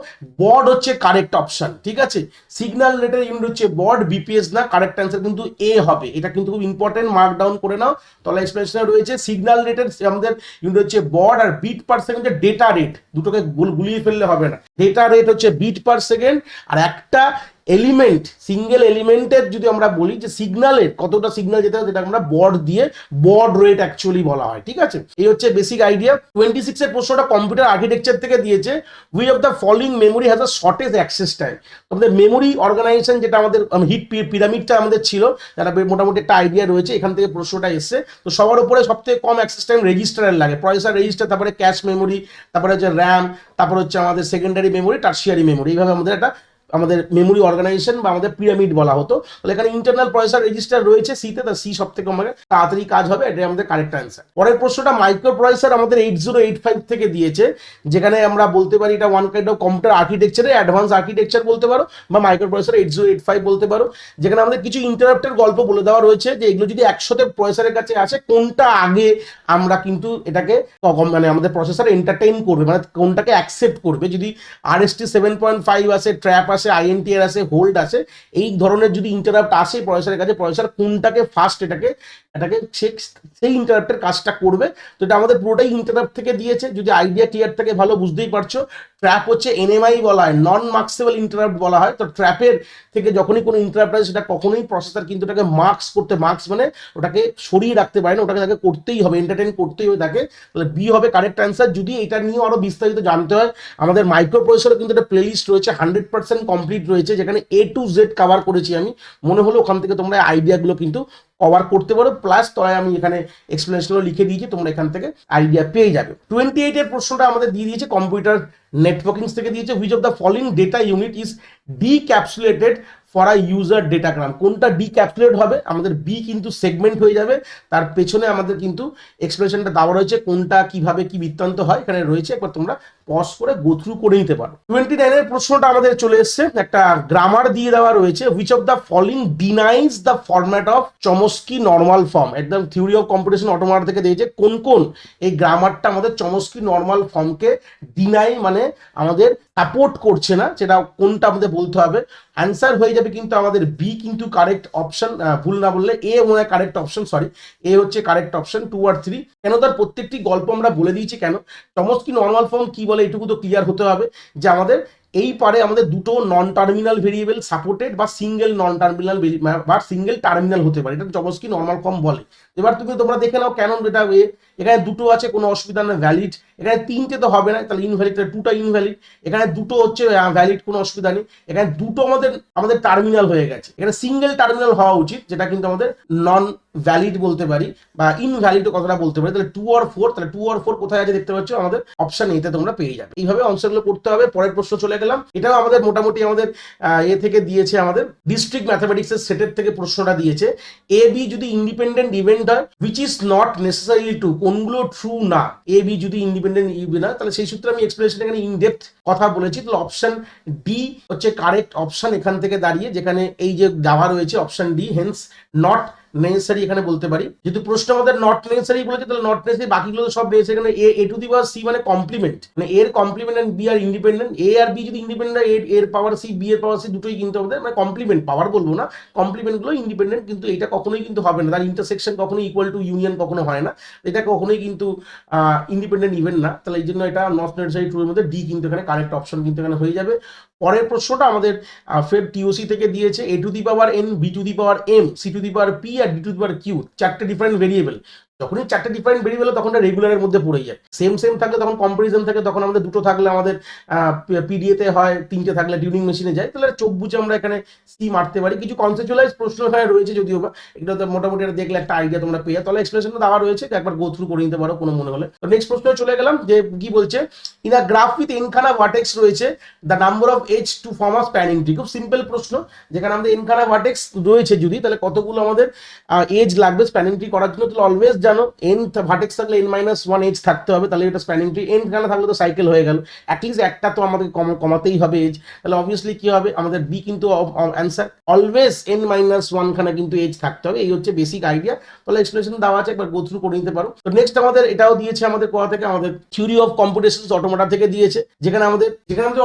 বড হচ্ছে কারেক্ট অপশন। ঠিক আছে, সিগন্যাল রেটের ইউনিট হচ্ছে বড, বিপিএস না। কারেক্ট অ্যান্সার কিন্তু এ হবে। এটা কিন্তু খুব ইম্পর্টেন্ট, মার্ক ডাউন করে নাও। তলা এক্সপ্লেনেশন রয়েছে, সিগন্যাল রেটের আমাদের ইউনিট হচ্ছে বড, আর বিট পার সেকেন্ড হচ্ছে ডেটা রেট। দুটোকে গুলিয়ে ফেললে হবে না। ডেটা রেট হচ্ছে বিট পার সেকেন্ড, আর একটা এলিমেন্ট, সিঙ্গেল এলিমেন্টের যদি আমরা বলি যে সিগন্যালের কতটা সিগন্যাল যেতে হয়, যেটা আমরা বড দিয়ে বড রেট অ্যাকচুয়ালি বলা হয়। ঠিক আছে, এই হচ্ছে বেসিক আইডিয়া। 26 এর প্রশ্নটা কম্পিউটার আর্কিটেকচার থেকে দিয়েছে, which of the following memory has a shortage access time. আমাদের মেমোরি অর্গানাইজেশন, যেটা আমাদের হিট পিরামিডটা আমাদের ছিল, যারা মোটামুটি একটা আইডিয়া রয়েছে, এখান থেকে প্রশ্নটা এসছে। তো সবার উপরে সব থেকে কম অ্যাক্সেস টাইম রেজিস্টারের লাগে, প্রসেসর রেজিস্টার, তারপরে ক্যাশ মেমোরি, তারপরে হচ্ছে র্যাম, তারপর হচ্ছে আমাদের সেকেন্ডারি মেমোরি, টার্সিয়ারি মেমোরি। এইভাবে আমাদের একটা আমাদের মেমোরি অর্গানাইজেশন বা আমাদের পিরামিড বলা হতো। তাহলে এখানে ইন্টারনাল প্রসেসর রেজিস্টার রয়েছে সিতে, তার সি সব থেকে আমাদের তাড়াতাড়ি কাজ হবে, এটাই আমাদের কারেক্ট অ্যান্সার। পরের প্রশ্নটা মাইক্রো প্রসেসর আমাদের 8085 থেকে দিয়েছে, যেখানে আমরা বলতে পারি এটা ওয়ান কাইন্ড অফ কম্পিউটার আর্কিটেকচারে অ্যাডভান্স আর্কিটেকচার বলতে পারো, বা মাইক্রো প্রসেসর 8085 বলতে পারো। যেখানে আমাদের কিছু ইন্টারাপ্টের গল্প বলে দেওয়া রয়েছে, যে এগুলো যদি একসাথে প্রসেসরের কাছে আসে, কোনটা আগে আমরা কিন্তু এটাকে মানে আমাদের প্রসেসর এন্টারটেইন করবে, মানে কোনটাকে অ্যাকসেপ্ট করবে। যদি RST 7.5 আসে, ট্র্যাপ আসে, INTR আসে, হোল্ড আসে, এই ধরনের যদি ইন্টারাপ্ট আসে প্রসেসরের কাছে, প্রসেসর কোনটাকে ফার্স্ট এটাকে সেই ইন্টারাপ্টের কাজটা করবে। তো এটা আমাদের পুরোটাই ইন্টারাপ্ট থেকে দিয়েছে। যদি আইডিয়া ক্লিয়ার থাকে ভালো, বুঝতেই পারছো। ট্র্যাপ হচ্ছে NMI বলা হয়, নন মার্কসেবল ইন্টারাপ্ট বলা হয়। তো ট্র্যাপের থেকে যখনই কোনো ইন্টারাপ্ট আসে, সেটা কখনোই প্রসেসর কিন্তু ওটাকে মার্কস মানে ওটাকে সরিয়ে রাখতে পারে না, ওটাকে তাকে করতেই হবে, এন্টারটেইন করতেই হবে তাকে। তাহলে বি হবে কারেক্ট অ্যান্সার। যদি এটা নিয়েও আরো বিস্তারিত জানতে হয়, আমাদের মাইক্রো প্রসেসরে কিন্তু একটা প্লেলিস্ট রয়েছে, 100% কমপ্লিট রয়েছে, যেখানে A to Z কভার করেছি আমি। মনে হলো ওখান থেকে তোমরা আইডিয়াগুলো কিন্তু কভার করতে পারো, প্লাস তলায় আমি এখানে এক্সপ্লেনেশনও লিখে দিয়েছি, তোমরা এখান থেকে আইডিয়া পেয়ে যাবে। 28 এর প্রশ্নটা আমাদের দিয়ে দিয়েছে কম্পিউটার নেটওয়ার্কিং থেকে দিয়েছে, which of the following data unit is decapsulated for a user datagram. কোনটা ডিক্যাপসুলেট হবে, আমাদের বি কিন্তু সেগমেন্ট হয়ে যাবে, তার পেছনে আমাদের কিন্তু এক্সপ্রেশনটা দেওয়া রয়েছে, কোনটা কিভাবে কি বৃত্তান্ত হয় এখানে রয়েছে, একবার তোমরা পজ করে গো থ্রু করে নিতে পারো। 29 এর প্রশ্নটা আমাদের চলে এসছে, একটা গ্রামার দিয়ে দেওয়া রয়েছে, which of the following denies the format of Chomsky normal form. একদম থিওরি অফ কম্পিটিশন অটোমার থেকে দিয়েছে, কোন কোন এই গ্রামারটা আমাদের চমস্কি নর্মাল ফর্মকে ডিনাই মানে আমাদের সাপোর্ট করছে না, সেটা কোনটা আমাদের বলতে হবে। অ্যান্সার হয়ে যাবে কিন্তু আমাদের বি কিন্তু কারেক্ট অপশন, ভুল না বললে এ মনে হয় কারেক্ট অপশন, সরি এ হচ্ছে কারেক্ট অপশন 2 আর 3। কেন, তার প্রত্যেকটি গল্প আমরা বলে দিয়েছি কেন। চমস্কি নর্মাল ফর্ম কি বলে এটুকু তো ক্লিয়ার হতে হবে, যে আমাদের এই পারে আমাদের দুটো নন টার্মিনাল ভেরিয়েবল সাপোর্টেড বা সিঙ্গেল নন টার্মিনাল বা সিঙ্গেল টার্মিনাল হতে পারে, এটা চমস্কি নর্মাল ফর্ম বলে। এবার তোমরা দেখে নাও কেন এটা এখানে দুটো আছে কোনো অসুবিধা নেই, ভ্যালিড। এখানে তিনটে তো হবে না, তাহলে ইনভ্যালিড, দুটো ইনভ্যালিড। এখানে দুটো হচ্ছে ভ্যালিড, কোনো অসুবিধা নেই। এখানে দুটো আমাদের টার্মিনাল হয়ে গেছে, এখানে সিঙ্গেল টার্মিনাল হওয়া উচিত, যেটা কিন্তু আমাদের নন ভ্যালিড বলতে পারি বা ইনভ্যালিড কথাটা বলতে পারি। তাহলে 2 আর 4, তাহলে 2 আর 4 কোথায় আছে দেখতে পাচ্ছ, আমাদের অপশন এতে তোমরা পেয়ে যাবে। এইভাবে অংশগুলো করতে হবে। পরের প্রশ্ন চলে গেলাম, এটাও আমাদের মোটামুটি আমাদের এ থেকে দিয়েছে, আমাদের ডিস্ট্রিক্ট ম্যাথামেটিক্সের সেটের থেকে প্রশ্নটা দিয়েছে। এ বি যদি ইন্ডিপেন্ডেন্ট ইভেন্ট হয়, which is not necessarily true, কোনগুলো ট্রু না। এ বি যদি ইন্ডিপেন্ডেন্ট ইভেন্ট হয়, তাহলে সেই সূত্রে আমি এক্সপ্লেনেশন এখানে ইন ডেপথ কথা বলেছি। তাহলে অপশন ডি হচ্ছে কারেক্ট অপশন এখান থেকে দাঁড়িয়ে, যেখানে এই যে দেওয়া রয়েছে option D, hence not necessary এখানে বলতে পারি। যেহেতু প্রশ্ন আমাদের নট নেসেসারি বলেছে, তাহলে নট নেসেসারি, বাকিগুলো সব রয়েছে এখানে। A to the power C মানে কমপ্লিমেন্ট, মানে এর complement and B are independent. A আর বি যদি ইন্ডিপেন্ডেন্ট হয়, এর পাওয়ার সি, বি এর পাওয়ার সি দুটোই কিন্তু আমাদের মানে কমপ্লিমেন্ট, পাওয়ার বলবো না, কমপ্লিমেন্ট গুলো ইন্ডিপেন্ডেন্ট, কিন্তু এটা কখনোই কিন্তু হবে না, তার ইন্টারসেকশন কখনোই ইকুয়াল টু ইউনিয়ন কখনো হয় না, এটা কখনোই কিন্তু ইন্ডিপেন্ডেন্ট ইভেন্ট না। তাহলে এই জন্য এটা নট নেসেসারি ট্রু এর মধ্যে ডি কিন্তু এখানে কারেক্ট অপশন কিন্তু এখানে হয়ে যাবে। পরের প্রশ্নটা আমাদের ফের টিওসি থেকে দিয়েছে, a to the power n, b to the power m, c to the power p আর d to the power q, চারটে ডিফারেন্ট ভেরিয়েবল। যখনই চারটে ডিফারেন্ট ভেরিয়েবল তখন রেগুলারের মধ্যে পড়ে যায়। সেম থাকলে তখন কম্পারিজন থাকে, তখন আমাদের দুটো থাকলে আমাদের পিডিএতে হয়, তিনটে থাকলে টিউনিং মেশিনে যায়। তাহলে চোখ বুঝে আমরা এখানে সি মারতে পারি। কিছু কনসেপচুয়ালাইজ প্রশ্ন এখানে রয়েছে যদিও বা, এগুলো মোটামুটি দেখলে একটা আইডিয়া তোমরা পেয়ে, তাহলে এক্সপ্লেনেশনটা দেওয়া রয়েছে, একবার গো থ্রু করে নিতে পারো কোনো মনে হলে। তো নেক্সট প্রশ্নে চলে গেলাম, যে কি বলছে, ইন আ গ্রাফ উইথ এনখানা ভার্টেক্স রয়েছে, the number of edge to form a spanning tree. খুব সিম্পল প্রশ্ন, যেখানে আমাদের এনখানা ভার্টেক্স রয়েছে যদি, তাহলে কতগুলো আমাদের এজ লাগবে স্প্যানিং ট্রি করার জন্য। তাহলে অলওয়েজ জানো এন ভার্টেক্স থাকলে n-1 এজ থাকতে হবে, তাহলে এটা স্প্যানিং ট্রি। এন খানা থাকলে তো সাইকেল হয়ে গেল, অ্যাটলিস্ট একটা তো আমাদের কমাতেই হবে এজ। তাহলে অবভিয়াসলি কি হবে, আমাদের বি কিন্তু অ্যান্সার, অলওয়েজ n-1 খানা কিন্তু এজ থাকতে হবে। এই হচ্ছে বেসিক আইডিয়া। তাহলে এক্সপ্লেনেশন দেওয়া আছে, একবার গো থ্রু করে নিতে পারো। তো নেক্সট আমাদের এটাও দিয়েছে আমাদের কোথা থেকে, আমাদের থিওরি অফ কম্পিউটেশন অটোমেটা থেকে দিয়েছে, যেখানে আমাদের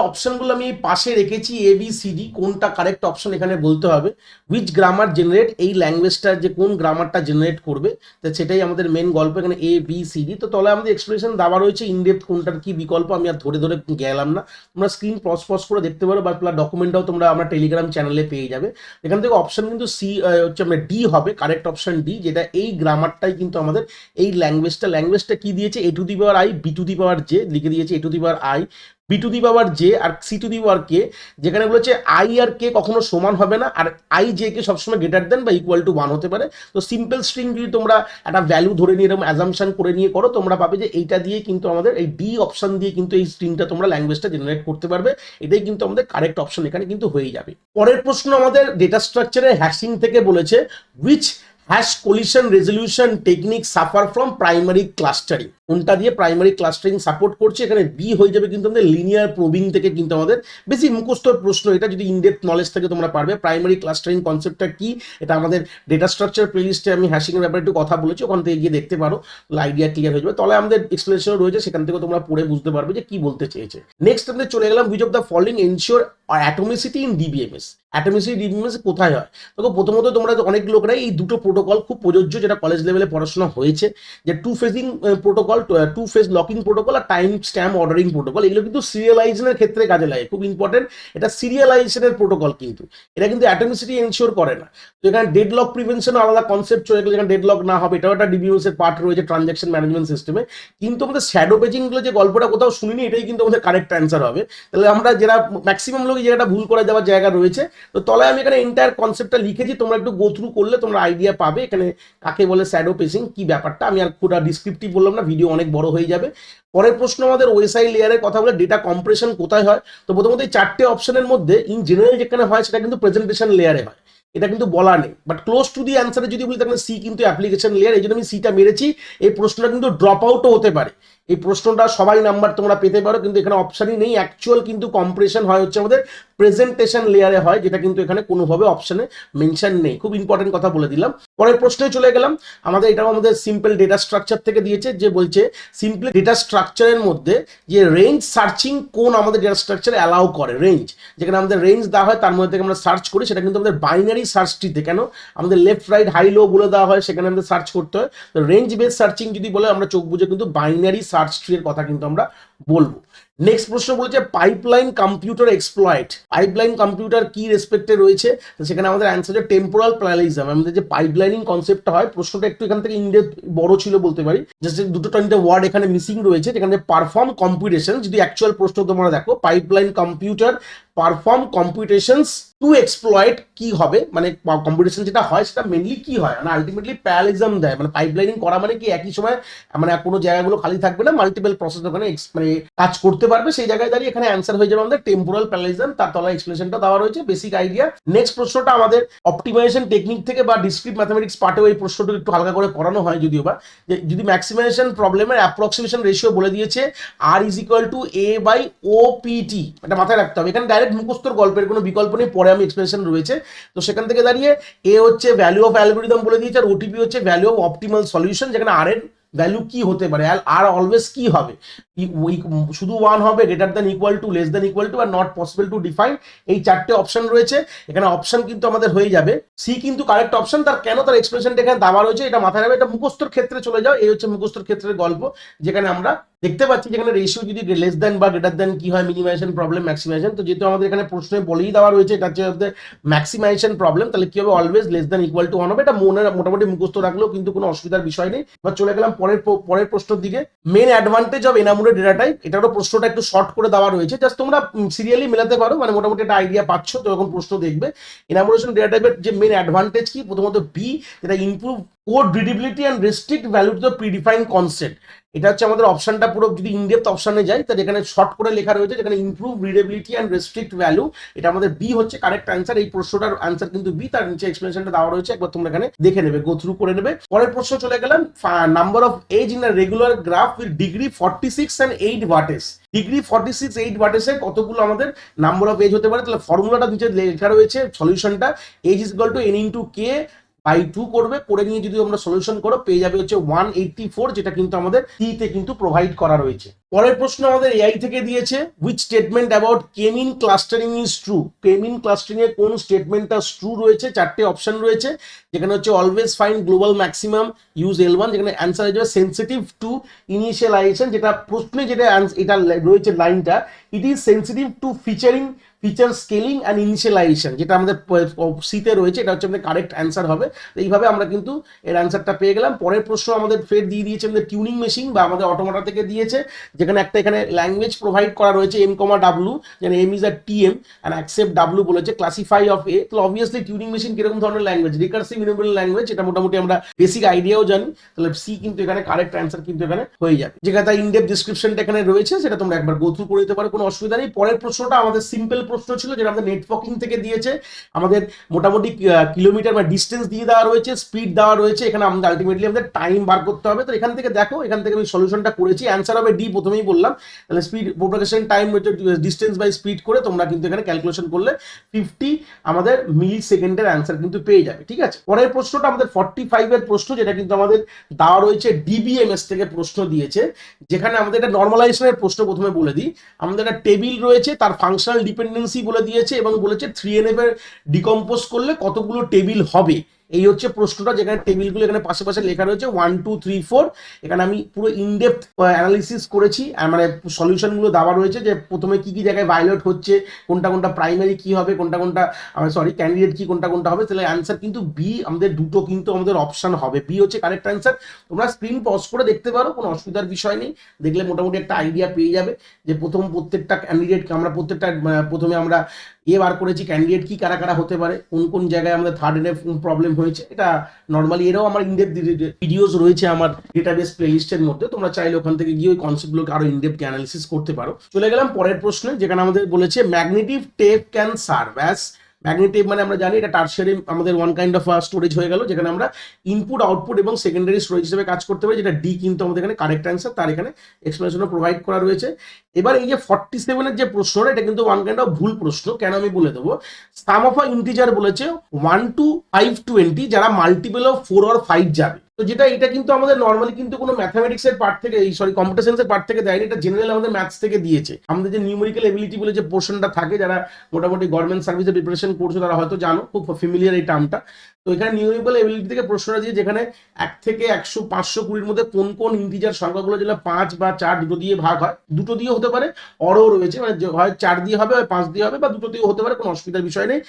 অপশনগুলো আমি পাশে রেখেছি এ বি সি ডি, কোনটা কারেক্ট অপশন এখানে বলতে হবে। হুইচ গ্রামার জেনারেট, এই ল্যাঙ্গুয়েজটা যে কোন গ্রামারটা জেনারেট করবে, তো সেটাই আমাদের মেন গল্প এখানে এ বি সি ডি। তো তাহলে আমাদের এক্সপ্লেনেশন দেওয়া রয়েছে ইনডেপথ, কোনটার কি বিকল্প আমি আর ধরে ধরে গেলাম না, তোমরা স্ক্রিন পজ করে দেখতে পারো, বা ডকুমেন্টটাও তোমরা আমরা টেলিগ্রাম চ্যানেলে পেয়ে যাবে। এখান থেকে অপশন কিন্তু সি হচ্ছে আমরা ডি হবে, কারেক্ট অপশন ডি, যেটা এই গ্রামারটাই কিন্তু আমাদের এই ল্যাঙ্গুয়েজটা কি দিয়েছে, a to the power i, b to the power j লিখে দিয়েছে, a to the power i, b to the power j আর c to the power k, যেখানে বলেছে আই আর কে কখনো সমান হবে না, আর আই জে কে সবসময় গ্রেটার দেন বা ইকুয়াল টু 1 হতে পারে। তো সিম্পল স্ট্রিং যদি তোমরা একটা ভ্যালু ধরে নিয়ে এরকম অ্যাজাম্পশন করে নিয়ে করো, তোমরা পাবে যে এইটা দিয়ে কিন্তু আমাদের এই ডি অপশন দিয়ে কিন্তু এই স্ট্রিংটা তোমরা ল্যাঙ্গুয়েজটা জেনারেট করতে পারবে। এটাই কিন্তু আমাদের কারেক্ট অপশন এখানে কিন্তু হয়ে যাবে। পরের প্রশ্ন আমাদের ডেটা স্ট্রাকচারের হ্যাশিং থেকে বলেছে, which hash collision resolution technique suffer from primary clustering, কোনটা দিয়ে প্রাইমারি ক্লাস্টারিং সাপোর্ট করছে। এখানে বি হয়ে যাবে কিন্তু আমাদের লিনিয়ার প্রবিং থেকে কিন্তু আমাদের বেশি মুখস্থ প্রশ্ন, এটা যদি ইনডেপথ নলেজ থেকে তোমরা পারবে। প্রাইমারি ক্লাস্টারিং কনসেপ্টটা কি, এটা আমাদের ডেটা স্ট্রাকচার প্লেলিস্টে আমি হ্যাশিং এর ব্যাপারে একটু কথা বলেছি, ওখান থেকে গিয়ে দেখতে পারো, আইডিয়া ক্লিয়ার হয়ে যাবে। তাহলে আমাদের এক্সপ্লেনেশন রয়েছে, সেখান থেকে তোমরা পড়ে বুঝতে পারবে যে কি বলতে চেয়েছে। নেক্সট আমাদের চলে গেলাম, which of the following ensure atomicity in DBMS. Atomicity DBMS কোথায় হয়, দেখো প্রথমত তোমরা অনেক লোকরাই এই দুটো প্রোটোকল খুব প্রযোজ্য, যেটা কলেজ লেভেলে পড়াশোনা হয়েছে, যে two phasing protocol protocol, two phase locking protocol আর টাইম স্ট্যাম্প অর্ডারিং প্রোটোকল। এগুলো কিন্তু সিরিয়ালাইজেশনের ক্ষেত্রে কাজে লাগে, খুব ইম্পর্টেন্ট। এটা সিরিয়ালাইজেশনের প্রোটোকল, কিন্তু এটা কিন্তু অ্যাটমিসিটি এনশিওর করে না। তো এখানে ডেডলক প্রিভেনশন আলাদা কনসেপ্ট চলে গেলে, এখানে ডেডলক না হবে, এটাও একটা ডিবিএমএস এর পার্ট রয়েছে ট্রানজাকশন ম্যানেজমেন্ট সিস্টেমে। কিন্তু আমাদের শ্যাডো পেজিং গুলো যে গল্পটা কোথাও শুনিনি, এটাই কিন্তু আমাদের কারেক্ট অ্যান্সার হবে। তাহলে আমরা যারা ম্যাক্সিমাম লোক এই জায়গাটা ভুল করে যাওয়ার জায়গা রয়েছে, তো তলায় আমি এখানে এন্টায়ার কনসেপ্টটা লিখেছি, তোমরা একটু গো থ্রু করলে তোমরা আইডিয়া পাবে এখানে কাকে বলে শ্যাডো পেজিং, কি ব্যাপারটা। আমি আর পুরো ডিসক্রিপটিভ বললাম না, ভিডিও অনেক বড় হয়ে যাবে। পরের প্রশ্ন আমাদের ওএসআই লেয়ারের কথা বলে ডেটা কম্প্রেশন কোথায় হয়। তো প্রথমত এই 4টে অপশনের মধ্যে ইন জেনারেল যেখানে হয় সেটা কিন্তু প্রেজেন্টেশন লেয়ারে হয়, এটা কিন্তু বলা নেই। বাট ক্লোজ টু দি অ্যান্সারে যদি বলি তাহলে সি কিন্তু অ্যাপ্লিকেশন লেয়ার, এই জন্য আমি সিটা মেরেছি। এই প্রশ্নটা কিন্তু ড্রপ আউটও হতে পারে, এই প্রশ্নটা সবাই নাম্বার তোমরা পেতে পারো, কিন্তু এখানে অপশনই নেই। অ্যাকচুয়াল কিন্তু কম্প্রেশন হয় হচ্ছে আমাদের প্রেজেন্টেশন লেয়ারে হয়, যেটা কিন্তু এখানে কোনোভাবে অপশনে মেনশন নেই। খুব ইম্পর্টেন্ট কথা বলে দিলাম। পরের প্রশ্নে চলে গেলাম। আমাদের এটাও আমাদের সিম্পল ডেটা স্ট্রাকচার থেকে দিয়েছে, যে বলছে সিম্পল ডেটা স্ট্রাকচারের মধ্যে যে রেঞ্জ সার্চিং কোন আমাদের ডেটা স্ট্রাকচার অ্যালাউ করে। রেঞ্জ, যেখানে আমাদের রেঞ্জ দেওয়া হয় তার মধ্যে থেকে আমরা সার্চ করি, সেটা কিন্তু আমাদের বাইনারি সার্চ ট্রিতে, কেন আমাদের লেফট রাইট হাই লো বলে দেওয়া হয়, সেখানে আমাদের সার্চ করতে হয়। তো রেঞ্জ বেস সার্চিং যদি বলে, আমরা চোখ বুঝে কিন্তু বাইনারি সার্চ ট্রি এর কথা কিন্তু আমরা বলবো। নেক্সট প্রশ্ন বলেছে pipeline computer exploit. Pipeline computer কি রেসপেক্টে রয়েছে, তো সেখানে আমাদের অ্যান্সার হচ্ছে টেম্পোরাল প্যারালিজম। আমাদের যে পাইপলাইনিং কনসেপ্টটা হয়, প্রশ্নটা একটু এখান থেকে ইনডেপথ বড় ছিল বলতে পারি, জাস্ট দুটো তিনটে ওয়ার্ড এখানে মিসিং রয়েছে, যেখানে পারফর্ম কম্পিউটেশন। যদি অ্যাকচুয়াল প্রশ্ন তোমরা দেখো, pipeline computer perform computations to exploit কি হবে, মানে কম্পিউটেশন যেটা হয় সেটা মেনলি কি হয়, মানে আলটিমেটলি প্যারালিজম দেয়। মানে পাইপলাইনিং করা মানে কি একই সময় মানে কোনো জায়গাগুলো খালি থাকবে না, মাল্টিপল প্রসেস ওখানে মানে কাজ করতে পারবে, সেই জায়গায় দাঁড়িয়ে এখানে অ্যান্সার হয়ে যাবে আমাদের টেম্পোরাল প্যারালিজম। তার তলায় এক্সপ্লেনেশনটা দেওয়া রয়েছে, বেসিক আইডিয়া। নেক্সট প্রশ্নটা আমাদের অপটিমাইজেশন টেকনিক থেকে বা ডিসক্রিট ম্যাথমেটিক্স পার্টেও এই প্রশ্নটা একটু হালকা করে পড়ানো হয়, যদিও বা যে যদি ম্যাক্সিমাইজেশন প্রবলেমের অ্যাপ্রক্সিমেশন রেশিও বলে দিয়েছে R is equal to a by OPT, এটা মাথায় রাখতে হবে। এখানে ডাইরেক্ট মুখস্থর গল্পের কোনো বিকল্প নেই, পরে আমি এক্সপ্লেনেশন রয়েছে। তো সেখান থেকে দাঁড়িয়ে এ হচ্ছে ভ্যালু অফ অ্যালগরিদম বলে দিয়েছে, আর ওটিপি হচ্ছে ভ্যালু অফ অপটিমাল সলিউশন, যেখানে আর এর ভ্যালু কি হতে পারে, আর অলওয়েজ কি হবে, শুধু 1 হবে, greater than equal to, less than equal to, are not possible to define. এই 4টে অপশন রয়েছে এখানে। অপশন কিন্তু আমাদের হয়ে যাবে সি কিন্তু কারেক্ট অপশন। তার কেন, তার এক্সপ্রেশনটা এখানে দেওয়া রয়েছে, এটা মাথায় রাখবে। এটা মুখস্থর ক্ষেত্রে চলে যাও, এই হচ্ছে মুখস্থর ক্ষেত্রের গল্প, যেখানে আমরা দেখতে পাচ্ছি যেখানে রেশিও যদি লেস দ্যান বা গ্রেটার দ্যান কি হয়, মিনিমাইজেশন প্রবলেম, ম্যাক্সিমাইজেশন। তো যেহেতু আমাদের এখানে প্রশ্নে বলেই দেওয়া রয়েছে এটা হচ্ছে ম্যাক্সিমাইজেশন প্রবলেম, তাহলে কি হবে, always less than equal to 1 হবে। এটা মনে মোটামুটি মুখস্থ রাখলেও কিন্তু কোনো অসুবিধার বিষয় নেই। এবার চলে গেলাম পরের প্রশ্নের দিকে। মেন অ্যাডভান্টেজ অফ এনামুলের ডেটা টাইপ, এটারও প্রশ্নটা একটু শর্ট করে দেওয়া রয়েছে, জাস্ট তোমরা সিরিয়ালি মেলাতে পারো, মানে মোটামুটি একটা আইডিয়া পাচ্ছ তো যখন প্রশ্ন দেখবে। এনামুলেশন ডেটা টাইপের যে মেন অ্যাডভান্টেজ কি, প্রথমত বি, যেটা improve code readability and restrict value to the predefined concept. এটা হচ্ছে আমাদের অপশনটা পুরো যদি ইনডেপথ অপশনে যাই, তাহলে এখানে শর্ট করে লেখা রয়েছে, যেখানে improve readability and restrict value, এটা আমাদের বি হচ্ছে কারেক্ট অ্যান্সার। এই প্রশ্নটার অ্যান্সার কিন্তু বি, তার নিচে এক্সপ্লেনেশনটা দেওয়া রয়েছে, একবার তোমরা এখানে দেখে নেবে, গো থ্রু করে নেবে। পরের প্রশ্ন চলে গেলাম, number of edge in a regular graph with degree 46 and 8 vertex. Degree 46 8 ভার্টেক্সে কতগুলো আমাদের নাম্বার অফ এজ হতে পারে, তাহলে ফর্মুলাটা নিচে লেখা রয়েছে, সলিউশনটা edge is equal to n into k by 2 করবে, করে নিয়ে যদি আমরা সলিউশন করো পেয়ে যাবে হচ্ছে 184, যেটা কিন্তু আমাদের সি তে কিন্তু প্রোভাইড করা রয়েছে। পরের প্রশ্ন আমাদের এআই থেকে দিয়েছে, which statement about k-means clustering is true. K-means clustering এর কোন স্টেটমেন্টটা ট্রু রয়েছে, 4টে অপশন রয়েছে, যেখানে হচ্ছে always find global maximum, use L1, যেখানে অ্যান্সার হয়ে যাবে সেন্সিটিভ টু ইনিশিয়ালাইজেশন। যেটা প্রশ্নে যেটা এটা রয়েছে লাইনটা, it is sensitive to feature scaling and initialization, যেটা আমাদের সিতে রয়েছে, এটা হচ্ছে আমাদের কারেক্ট অ্যান্সার হবে। এইভাবে আমরা কিন্তু এর অ্যান্সারটা পেয়ে গেলাম। পরের প্রশ্ন আমাদের ফের দিয়ে দিয়েছে আমাদের টিউনিং মেশিন বা আমাদের অটোমাটা থেকে দিয়েছে, যেখানে একটা এখানে ল্যাঙ্গুয়েজ প্রোভাইড করা রয়েছে M, যেখানে M is a TM and accept W বলেছে, ক্লাসিফাই অফ A। তো অবভিয়াসলি টিউনিং মেশিন কিরকম ধরনের ল্যাঙ্গুয়েজ, রিকার্সিভ ইউনিবল ল্যাঙ্গুয়েজ, এটা মোটামুটি আমরা বেসিক আইডিয়াও জানি। তাহলে সি কিন্তু এখানে কারেক্ট অ্যান্সার কিন্তু এখানে হয়ে যাবে, যেখানে তার ইনডেপথ ডিসক্রিপশনটা এখানে রয়েছে, সেটা তোমরা একবার গো থ্রু করে দিতে পারো, কোনো অসুবিধা নেই। পরের প্রশ্নটা আমাদের সিম্পল প্রশ্ন ছিল, যেটা আমাদের নেটওয়ার্কিং থেকে দিয়েছে। আমাদের মোটামুটি কিলোমিটার বা ডিস্টেন্স দিয়ে দেওয়া রয়েছে, স্পিড দেওয়া রয়েছে, এখানে আমাদের আলটিমেটলি আমাদের টাইম বার করতে হবে। তো এখান থেকে দেখো, এখান থেকে আমি সলিউশনটা করেছি, অ্যান্সার হবে ডি, প্রথমেই বললাম। তাহলে স্পিড প্রোপাগেশন টাইম হচ্ছে ডিস্টেন্স বাই স্পিড করে তোমরা কিন্তু এখানে ক্যালকুলেশন করলে 50 আমাদের মিলি সেকেন্ডের অ্যান্সার কিন্তু পেয়ে যাবে, ঠিক আছে। পরের প্রশ্নটা আমাদের 45 এর প্রশ্ন, যেটা কিন্তু আমাদের দেওয়া রয়েছে DBMS থেকে প্রশ্ন দিয়েছে, যেখানে আমাদের একটা নর্মালাইজেশনের প্রশ্ন প্রথমে বলে দিই। আমাদের একটা টেবিল রয়েছে, তার ফাংশনাল ডিপেন্ডেন্সি বলে দিয়েছে এবং বলেছে 3NF এর ডিকম্পোজ করলে কতগুলো টেবিল হবে, এই হচ্ছে প্রশ্নটা, যেখানে টেবিলগুলো এখানে পাশে পাশে লেখা রয়েছে 1 2 3 4। এখানে আমি পুরো ইনডেপথ অ্যানালিসিস করেছি, মানে সলিউশনগুলো দেওয়া রয়েছে যে প্রথমে কি কি জায়গায় ভায়োলেট হচ্ছে, কোনটা কোনটা প্রাইমারি কি হবে, কোনটা কোনটা ক্যান্ডিডেট কি কোনটা কোনটা হবে। তাহলে অ্যান্সার কিন্তু বি, আমাদের দুটো কিন্তু আমাদের অপশন হবে, বি হচ্ছে কারেক্ট অ্যান্সার। তোমরা স্ক্রিন পজ করে দেখতে পারো, কোনো অসুবিধার বিষয় নেই, দেখলে মোটামুটি একটা আইডিয়া পেয়ে যাবে যে প্রত্যেকটা ক্যান্ডিডেটকে আমরা প্রথমে আমরা বার করেছি ক্যান্ডিডেট কি কারা কারা হতে পারে, কোন কোন জায়গায় আমাদের থার্ড এনে প্রবলেম হয়েছে। এটা নর্মালি এরাও আমার ইনডেপথ ভিডিওস রয়েছে আমার ডেটাবেস প্লেলিস্টের মধ্যে, তোমরা চাইলে ওখান থেকে গিয়ে ওই কনসেপ্টগুলোকে আরো ইনডেপথ অ্যানালিসিস করতে পারো। চলে গেলাম পরের প্রশ্নে, যেখানে আমাদের বলেছে magnetic tape can serve as, magnetic মানে আমরা জানি এটা টারশিয়ারি আমাদের ওয়ান কাইন্ড অফ স্টোরেজ হয়ে গেল, যেখানে আমরা ইনপুট আউটপুট এবং সেকেন্ডারি স্টোরেজ হিসেবে কাজ করতে পারি, যেটা ডি কিন্তু আমাদের এখানে কারেক্ট অ্যান্সার, তার এখানে এক্সপ্লেনেশনও প্রোভাইড করা রয়েছে। এবার এই যে 47-এর যে প্রশ্নটা, এটা কিন্তু ওয়ান কাইন্ড অফ ভুল প্রশ্ন, কেন আমি বলে দেবো। সাম অফ আ ইন্টিজার বলেছে 1 to 520, যারা মাল্টিপল অফ 4 or 5 যাবে। তো যেটা এটা কিন্তু আমাদের নর্মালি কিন্তু কোনো ম্যাথামেটিক্স এর পার্ট থেকে, কম্পিউটার সায়েন্সের পার্ট থেকে দেয়নি, এটা জেনারেল আমাদের ম্যাথস থেকে দিয়েছে। আমাদের যে নিউমেরিক্যাল এবিলিটি বলে যে পোর্শনটা থাকে, যারা মোটামুটি গভর্নমেন্ট সার্ভিসে প্রিপারেশন করছো তারা হয়তো জানো, খুব ফ্যামিলিয়ার এই টার্মটা। তো এখানে নিউমেরিক্যাল এবিলিটি থেকে প্রশ্নটা দিয়ে, যেখানে 1 থেকে 100 520 মধ্যে কোন কোন ইন্টিজার সংখ্যাগুলো যেটা 5 বা 4 দুটো দিয়ে ভাগ হয়, দুটো দিয়ে হতে পারে, অরও রয়েছে, মানে হয় 4 দিয়ে হবে, হয় 5 দিয়ে হবে, বা দুটো দিয়েও হতে পারে, কোনো অসুবিধার বিষয় নেই।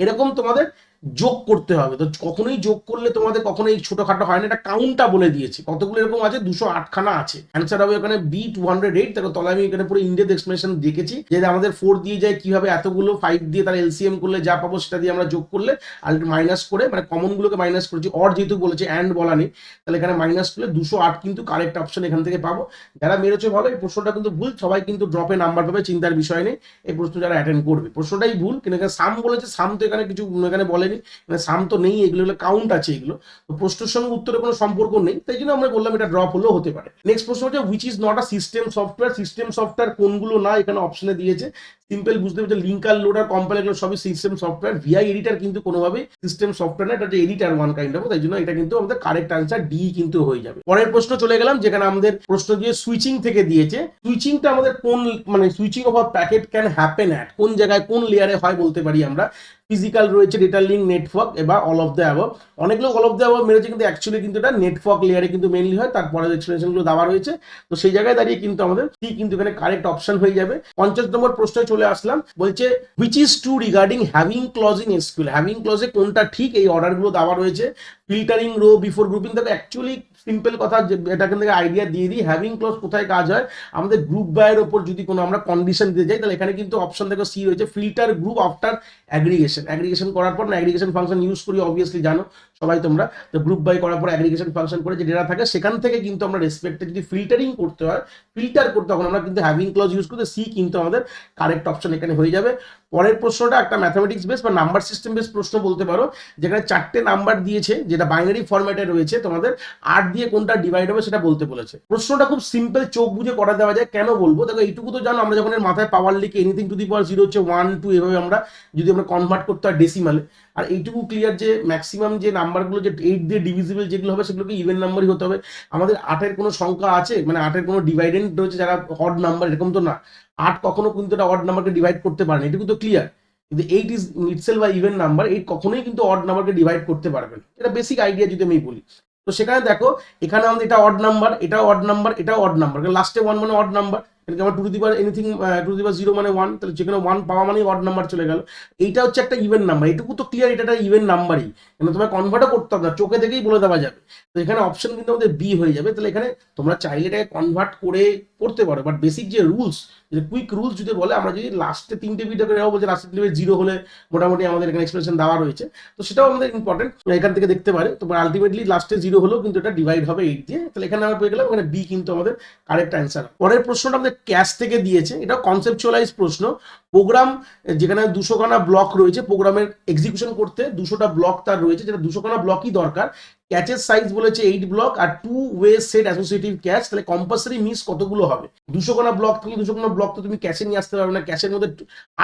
এরকম তোমাদের যোগ করতে হবে। তো কখনোই যোগ করলে তোমাদের কখনোই ছোটখাটো হয় না, এটা কাউন্টটা বলে দিয়েছি কতগুলো এরকম আছে, 208 খানা আছে। অ্যান্সার হবে ওখানে বি 208। দেখো তলায় আমি এখানে পুরো ইন্ডেপথ এক্সপ্লেনেশন দেখেছি, যে আমাদের 4 দিয়ে যায় কিভাবে, এতগুলো 5 দিয়ে তার এলসিএম করলে যা পাবো সেটা দিয়ে আমরা যোগ করলে আর মাইনাস করে, মানে কমন গুলোকে মাইনাস করেছি, অর যেহেতু বলেছে অ্যান্ড বলা নেই, তাহলে এখানে মাইনাস করলে 208 কিন্তু কারেক্ট অপশন এখান থেকে পাবো। যারা মেরেছো ভালো, এই প্রশ্নটা কিন্তু ভুল, সবাই কিন্তু ড্রপে নাম্বার পাবে, চিন্তার বিষয় নেই। এই প্রশ্ন যারা অ্যাটেন্ড করবে, প্রশ্নটাই ভুল, কিন্তু এখানে সাম বলেছে, সাম তো এখানে কিছু এখানে বলেনি, মানে সাম তো নেই, এগুলো কাউন্ট আছে, এগুলো তো প্রশ্নের সঙ্গে উত্তরের কোনো সম্পর্ক নেই, তাই জন্য আমরা বললাম এটা ড্রপ হলেও হতে পারে। নেক্সট প্রশ্ন হচ্ছে which is not a system software. System software কোনগুলো না, এখানে অপশনে দিয়েছে। সিম্পল বুঝতে পারছে, লিঙ্কার, লোডার, কম্পাইলার, এগুলো সবই সিস্টেম সফটওয়্যার। ভিআই এডিটার কিন্তু কোনোভাবেই সিস্টেম সফটওয়্যার না, এটা হচ্ছে এডিটার ওয়ান কাইন্ড অফ, তাই জন্য এটা কিন্তু আমাদের কারেক্ট আনসার ডি কিন্তু হয়ে যাবে। পরের প্রশ্ন চলে গেলাম, যেখানে আমাদের প্রশ্ন দিয়ে সুইচিং থেকে দিয়েছে। সুইচিংটা আমাদের কোন, মানে switching of a packet can happen at, কোন জায়গায় কোন লেয়ারে হয় বলতে পারি আমরা। ফিজিক্যাল রয়েছে, ডেটা লিঙ্ক, নেটওয়ার্ক, এবার অল অফ দ্য অ্যাবভ। অনেক লোক অল অফ দ্য অ্যাবভ মেরেছে, কিন্তু অ্যাকচুয়ালি কিন্তু এটা নেটওয়ার্ক লেয়ারে কিন্তু মেনলি হয়, তারপরে এক্সপ্লেনেশনগুলো দেওয়া রয়েছে। তো সেই জায়গায় দাঁড়িয়ে কিন্তু আমাদের সি কিন্তু এখানে কারেক্ট অপশন হয়ে যাবে। 50 নম্বর প্রশ্নে চলে আসলাম, বলছে which is true regarding having clause in SQL. Having ক্লজে কোনটা ঠিক, এই অর্ডারগুলো দেওয়া রয়েছে। Filtering, row, before grouping. দেখো অ্যাকচুয়ালি সিম্পল কথা, এটা এখান থেকে আইডিয়া দিয়ে দিই। হ্যাভিং ক্লজ কোথায় কাজ হয়, আমাদের গ্রুপ বাইয়ের ওপর যদি কোনো আমরা কন্ডিশন দিতে যাই, তাহলে এখানে কিন্তু অপশন দেখো সি রয়েছে, filter group after aggregation. Aggregation করার পর, না অ্যাগ্রিগেশন ফাংশন ইউজ করি অবভিয়াসলি জানো সবাই তোমরা, তো গ্রুপ বাই করার পর অ্যাগ্রিগেশন ফাংশন করে যে ডেটা থাকে, সেখান থেকে কিন্তু আমরা রেসপেক্টে যদি ফিল্টারিং করতে হয়, ফিল্টার করতে, তখন আমরা কিন্তু হ্যাভিং ক্লজ ইউজ করতে, সি কিন্তু আমাদের কারেক্ট অপশন এখানে হয়ে যাবে। পরের প্রশ্নটা একটা ম্যাথামেটিক্স বেস বা নাম্বার সিস্টেম বেস প্রশ্ন বলতে পারো, যেখানে 4টে নাম্বার দিয়েছে, যেটা বাইনারি ফরম্যাটে রয়েছে, তোমাদের 8 দিয়ে কোনটা ডিভাইড হবে সেটা বলতে বলেছে। প্রশ্নটা খুব সিম্পল, চোখ বুঝে করা দেওয়া যায়। কেন বলবো, দেখো এইটুকু তো জানো, আমরা যখন এর মাথায় পাওয়ার লিখে এনিথিং টু দি পাওয়ার 0 হচ্ছে 1 2, এভাবে আমরা যদি আমরা কনভার্ট করতে হয় ডেসিমালে। আর এইটুকু ক্লিয়ার যে ম্যাক্সিমাম যে নাম্বারগুলো যে 8 দিয়ে ডিভিজিবল যেগুলো হবে, সেগুলোকে ইভেন নাম্বারই হতে হবে। আমাদের 8-এর কোনো সংখ্যা আছে, মানে 8-এর কোনো ডিভাইডেন্ট রয়েছে যারা অড নাম্বার, এরকম তো না। 8 কখনো কিন্তু এটা অড নাম্বারকে ডিভাইড করতে পারে না, এটুকু তো ক্লিয়ার। কিন্তু 8 ইজ ইটসেলফ বা ইভেন নাম্বার, 8 কখনোই কিন্তু অড নাম্বারকে ডিভাইড করতে পারবে না, এটা বেসিক আইডিয়া যদি আমি বলি। তো সেখানে দেখো, এখানে আমাদের এটা অড নাম্বার, এটাও অড নাম্বার, এটাও অড নাম্বার, লাস্টে 1 মানে অড নাম্বার। এটাকে আমরা two to the power anything, two to the power 0 মানে 1, তাহলে যেখানে 1 পাওয়া মানে অড নাম্বার চলে গেল। এইটা হচ্ছে একটা ইভেন নাম্বার, এটুকু তো ক্লিয়ার, এটা একটা ইভেন নাম্বারই, কিন্তু তোমার কনভার্টও করতে হবে না, চোখে দেখেই বলে দেওয়া যাবে। তো এখানে অপশন কিন্তু আমাদের বি হয়ে যাবে। তাহলে এখানে তোমরা চাইলে এটাকে কনভার্ট করে করতে পারো, বাট বেসিক যে রুলস, যে কুইক রুলস যদি বলে, আমরা যদি লাস্টে 3টে বিট করে বলছি, লাস্টে 0 হলে মোটামুটি আমাদের এখানে এক্সপ্রেশন দেওয়া রয়েছে, তো সেটাও আমাদের ইম্পর্টেন্ট, এখান থেকে দেখতে পারে। তো আলটিমেটলি লাস্টে 0 হলেও কিন্তু এটা ডিভাইড হবে 8 দিয়ে, তাহলে এখানে আমরা পেয়ে গেলাম, এখানে বি কিন্তু আমাদের কারেক্ট অ্যান্সার। পরের প্রশ্নটা আমাদের ক্যাশ থেকে দিয়েছে, এটা কনসেপচুয়ালাইজ প্রশ্ন। প্রোগ্রাম যেখানে 200 খানা ব্লক রয়েছে, প্রোগ্রামের এক্সিকিউশন করতে 200টা ব্লক তার রয়েছে, যেটা 200 খানা ব্লকই দরকার, ক্যাচের সাইজ বলেছে 8 ব্লক আর 2 ওয়ে সেট অ্যাসোসিয়েটিভ ক্যাচ, তাহলে কম্পালসারি মিস কতগুলো হবে? 200 খানা ব্লক, তুমি 200 খানা ব্লক তো তুমি ক্যাচে নিয়ে আসতে পারবে না, ক্যাচের মধ্যে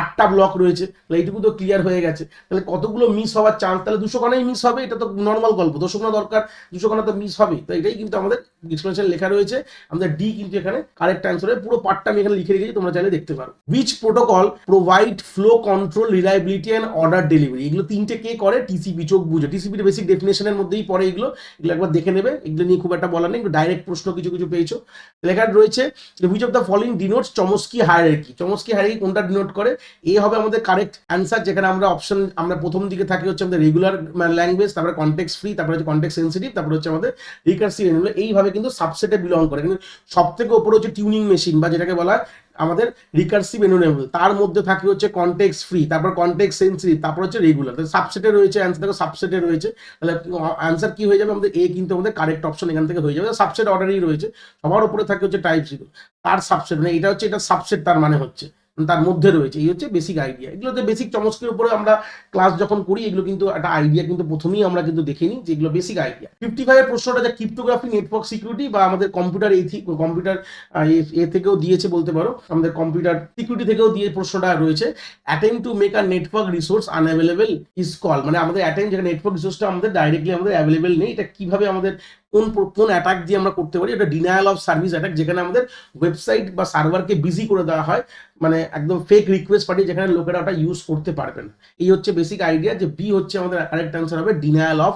8টা ব্লক রয়েছে, তাহলে এইটুকু তো ক্লিয়ার হয়ে গেছে। তাহলে কতগুলো মিস হওয়ার চান্স? তাহলে 200 খানাই মিস হবে, এটা তো নর্মাল গল্প। 200 খানা দরকার, 200 খানা তো মিস হবে। তো এটাই কিন্তু আমাদের এক্সপ্লেনেশন লেখা রয়েছে, আমাদের ডি কিন্তু এখানে কারেক্ট অ্যান্সার। পুরো পার্টটা আমি এখানে লিখে রেখেছি, তোমরা চাইলে দেখতে পারো। Which protocol provide flow control, reliability and order delivery? এগুলো তিনটে কে করে? টিসিপি। চোখ বুঝে, টিসিপির বেসিক ডেফিনেশনের মধ্যেই পড়ে এগুলো, এগুলো একবার দেখে নেবে। এগুলো নিয়ে খুব একটা বলার নেই, ডাইরেক্ট প্রশ্ন কিছু কিছু পেয়েছো। লেখা রয়েছে which of the following denotes Chomsky hierarchy? Chomsky hierarchy কোনটা ডিনোট করে? এ হবে আমাদের কারেক্ট অ্যান্সার, যেখানে আমরা অপশন, আমরা প্রথম দিকে থাকি হচ্ছে আমাদের রেগুলার ল্যাঙ্গুয়েজ, তারপরে কনটেক্সট ফ্রি, তারপরে হচ্ছে কনটেক্সট সেন্সিটিভ, তারপরে হচ্ছে আমাদের রিকার্সিভ। এইভাবে কিন্তু সাবসেটে বিলং করে। কিন্তু সব থেকে উপরে হচ্ছে টিউনিং মেশিন, বা যেটাকে বলা হয় আমাদের রিকার্সিভ এনুনেবল, তার মধ্যে থাকে হচ্ছে কনটেক্সট ফ্রি, তারপর কনটেক্সট সেন্সিটিভ, তারপর হচ্ছে রেগুলার। সাবসেটে রয়েছে অ্যান্সার, দেখো সাবসেটে রয়েছে, তাহলে অ্যান্সার কি হয়ে যাবে আমাদের? এ কিন্তু আমাদের কারেক্ট অপশন এখান থেকে হয়ে যাবে। সাবসেট অর্ডারই রয়েছে, সবার উপরে থাকে হচ্ছে টাইপ 0, তার সাবসেট, মানে এটা হচ্ছে এটা সাবসেট, তার মানে হচ্ছে তার মধ্যে রয়েছে। এই হচ্ছে বেসিক আইডিয়া। এগুলোতে বেসিক চমস্কের উপরে আমরা ক্লাস যখন করি, এগুলো কিন্তু একটা আইডিয়া কিন্তু প্রথমেই আমরা কিন্তু দেখে নিই যে এগুলো বেসিক আইডিয়া। 55 এর প্রশ্নটা যে ক্রিপ্টোগ্রাফি, নেটওয়ার্ক সিকিউরিটি বা আমাদের কম্পিউটার কম্পিউটার এ থেকেও দিয়েছে বলতে পারো, আমাদের কম্পিউটার সিকিউরিটি থেকেও দিয়ে প্রশ্নটা রয়েছে। Attempt to make a network resource unavailable is call, মানে আমাদের অ্যাটেম্প যেখানে নেটওয়ার্ক রিসোর্সটা আমাদের ডাইরেক্টলি আমাদের অ্যাভেলেবেল নেই, এটা কিভাবে আমাদের কোন অ্যাটাক দিয়ে আমরা করতে পারি? এটা ডিনায়াল অফ সার্ভিস অ্যাটাক, যেখানে আমাদের ওয়েবসাইট বা সার্ভারকে বিজি করে দেওয়া হয়, মানে একদম ফেক রিকোয়েস্ট পাঠিয়ে, যেখানে লোকেরা ওটা ইউজ করতে পারবে না। এই হচ্ছে বেসিক আইডিয়া, যে বি হচ্ছে আমাদের কারেক্ট অ্যান্সার হবে, ডিনায়াল অফ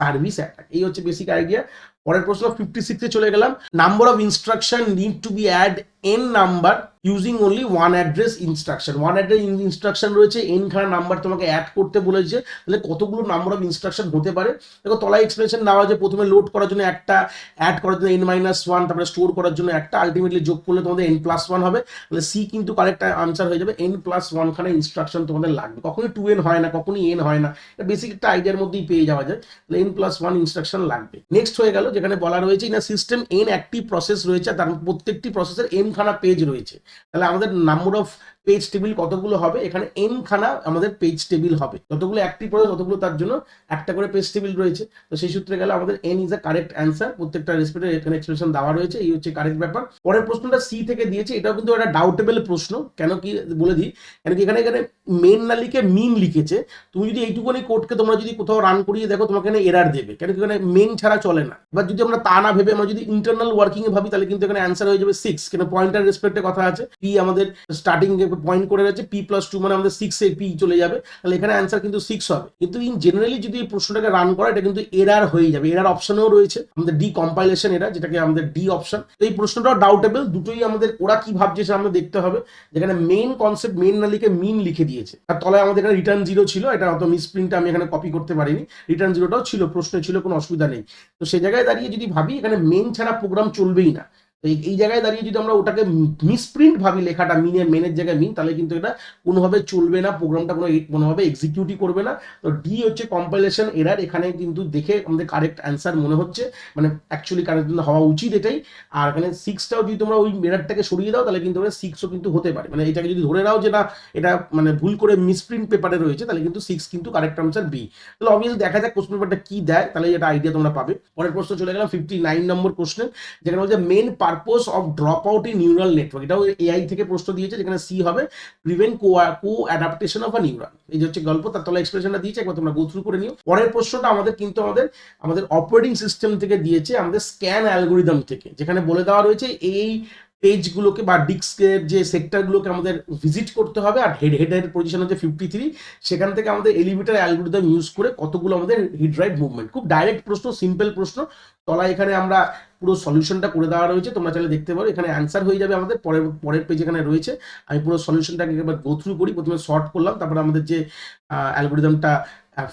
সার্ভিস অ্যাটাক। এই হচ্ছে বেসিক আইডিয়া। পরের প্রশ্ন 56-এ চলে গেলাম। Number of instruction need to be add n number using only one address instruction. One address instruction রয়েছে, n খানা নাম্বার তোমাকে অ্যাড করতে বলেছে, তাহলে কতগুলো নাম্বার অফ ইনস্ট্রাকশন হতে পারে? দেখো তলায় এক্সপ্লেনেশন দেওয়া আছে, প্রথমে লোড করার জন্য একটা, অ্যাড করার জন্য n-1, তারপরে স্টোর করার জন্য একটা, আলটিমেটলি যোগ করলে তোমাদের n+1 হবে। তাহলে সি কিন্তু কারেক্ট আনসার হয়ে যাবে, n+1 খানা ইনস্ট্রাকশন তোমাদের লাগবে। কখনোই 2n হয় না, কখনোই n হয় না, এটা বেসিক একটা আইডিয়ার মধ্যেই পেয়ে যাওয়া যায়। তাহলে n+1 ইনস্ট্রাকশন লাগবে। নেক্সট হয়ে গেল, যেখানে বলা রয়েছে in system n active process রয়েছে, তার প্রত্যেকটি প্রসেসের n খানা পেজ রয়েছে, তাহলে আমাদের নাম্বার অফ পেজ টেবিল কতগুলো হবে? এখানে n খানা আমাদের পেজ টেবিল হবে, যতগুলো অ্যাক্টিভ প্রসেস ততগুলো, তার জন্য একটা করে পেজ টেবিল রয়েছে। তো সেই সূত্রে গেলে আমাদের n is a correct answer, প্রত্যেকটা রেসপেক্টের এখানে এক্সপ্রেশন দেওয়া রয়েছে। এই হচ্ছে কারেক্ট ব্যাপার। পরের প্রশ্নটা সি থেকে দিয়েছে, এটাও কিন্তু একটা ডাউটেবল প্রশ্ন। কেন কি বলে দিই, কেন কি এখানে মেন না লিখে মিন লিখেছে। তুমি যদি এইটুকুনি কোডকে তোমরা যদি কোথাও রান করিয়ে দেখো, তোমাকে এখানে এরার দেবে, কেন কি এখানে মেন ছাড়া চলে না। এবার যদি আমরা তা না ভেবে আমরা যদি ইন্টারনাল ওয়ার্কিং এ ভাবি, তাহলে কিন্তু এখানে অ্যান্সার হয়ে যাবে 6, কেন পয়েন্টার রেসপেক্টে কথা আছে, পি আমাদের স্টার্টিং পয়েন্ট করে রয়েছে, p+2 মানে আমাদের 6 এ পি চলে যাবে, তাহলে এখানে অ্যান্সার কিন্তু 6 হবে। কিন্তু ইন জেনারেলি যদি এই প্রশ্নটাকে রান করা, এটা কিন্তু এরার হয়ে যাবে। এরার অপশনও রয়েছে আমাদের ডি কম্পাইলেশন এরার, যেটাকে আমাদের ডি অপশন। তো এই প্রশ্নটাও ডাউটেবল, দুটোই আমাদের ওরা কি ভাবছে সেটা আমরা দেখতে হবে। যেখানে মেইন কনসেপ্ট মেইন না লিখে মিন লিখে দিয়েছে, আর তলায় আমাদের এখানে রিটার্ন 0 ছিল, এটা অত মিসপ্রিন্টটা আমি এখানে কপি করতে পারিনি, রিটার্ন 0টাও ছিল, প্রশ্নে ছিল, কোনো অসুবিধা নেই। তো সেই জায়গায় দাঁড়িয়ে যদি ভাবি, এখানে মেন ছাড়া প্রোগ্রাম চলবেই না। এই জায়গায় দাঁড়িয়ে যদি আমরা ওটাকে মিসপ্রিন্ট ভাবি, লেখাটা মেনের জায়গায় মিন, তাহলে কিন্তু এটা কোনোভাবে চলবে না, প্রোগ্রামটা কোনোভাবে এক্সিকিউটই করবে না। তো ডি হচ্ছে কম্পাইলেশন এরার, এখানে কিন্তু দেখে আমাদের কারেক্ট অ্যান্সার মনে হচ্ছে, মানে অ্যাকচুয়ালি কারেক্ট হওয়া উচিত এটাই। আর এখানে 6টাও যদি তোমরা ওই এরারটাকে সরিয়ে দাও, তাহলে কিন্তু 6ও কিন্তু হতে পারে, মানে এটাকে যদি ধরে নাও যে না এটা মানে ভুল করে মিসপ্রিন্ট পেপারে রয়েছে, তাহলে কিন্তু 6 কিন্তু কারেক্ট অ্যান্সার বি। তাহলে অবভিয়াসলি দেখা যাক কোশ্চেন পেপারটা কি দেয়, তাহলে এটা আইডিয়া তোমরা পাবে। পরের প্রশ্ন চলে গেলাম 59 নম্বর কোশ্চেন, যেখানে বলছে main purpose of drop out in neural network. এটাও এআই থেকে প্রশ্ন দিয়েছে, যেখানে সি হবে prevent co adaptation of a neuron. এই যে হচ্ছে গল্প, তার তলা এক্সপ্রেশনটা দিয়েছে, একবার তোমরা গো থ্রু করে নিও। পরের প্রশ্নটা আমাদের কিন্তু আমাদের অপারেটিং সিস্টেম থেকে দিয়েছে, আমাদের স্ক্যান অ্যালগোরিদম থেকে, যেখানে বলে দেওয়া রয়েছে এই পেজগুলোকে বা ডিস্কের যে সেক্টরগুলোকে আমাদের ভিজিট করতে হবে, আর হেডের পজিশন হচ্ছে 53, সেখান থেকে আমাদের এলিভেটর অ্যালগোরিদম ইউজ করে কতগুলো আমাদের হিট রাইট মুভমেন্ট। খুব ডাইরেক্ট প্রশ্ন, সিম্পল প্রশ্ন। তলায় এখানে আমরা পুরো সলিউশনটা করে দেওয়া রয়েছে, তোমরা চাইলে দেখতে পারো, এখানে অ্যান্সার হয়ে যাবে আমাদের পরের পেজ এখানে রয়েছে। আমি পুরো সলিউশনটাকে একবার গো থ্রু করি। প্রথমে শর্ট করলাম, তারপরে আমাদের যে অ্যালগোরিদমটা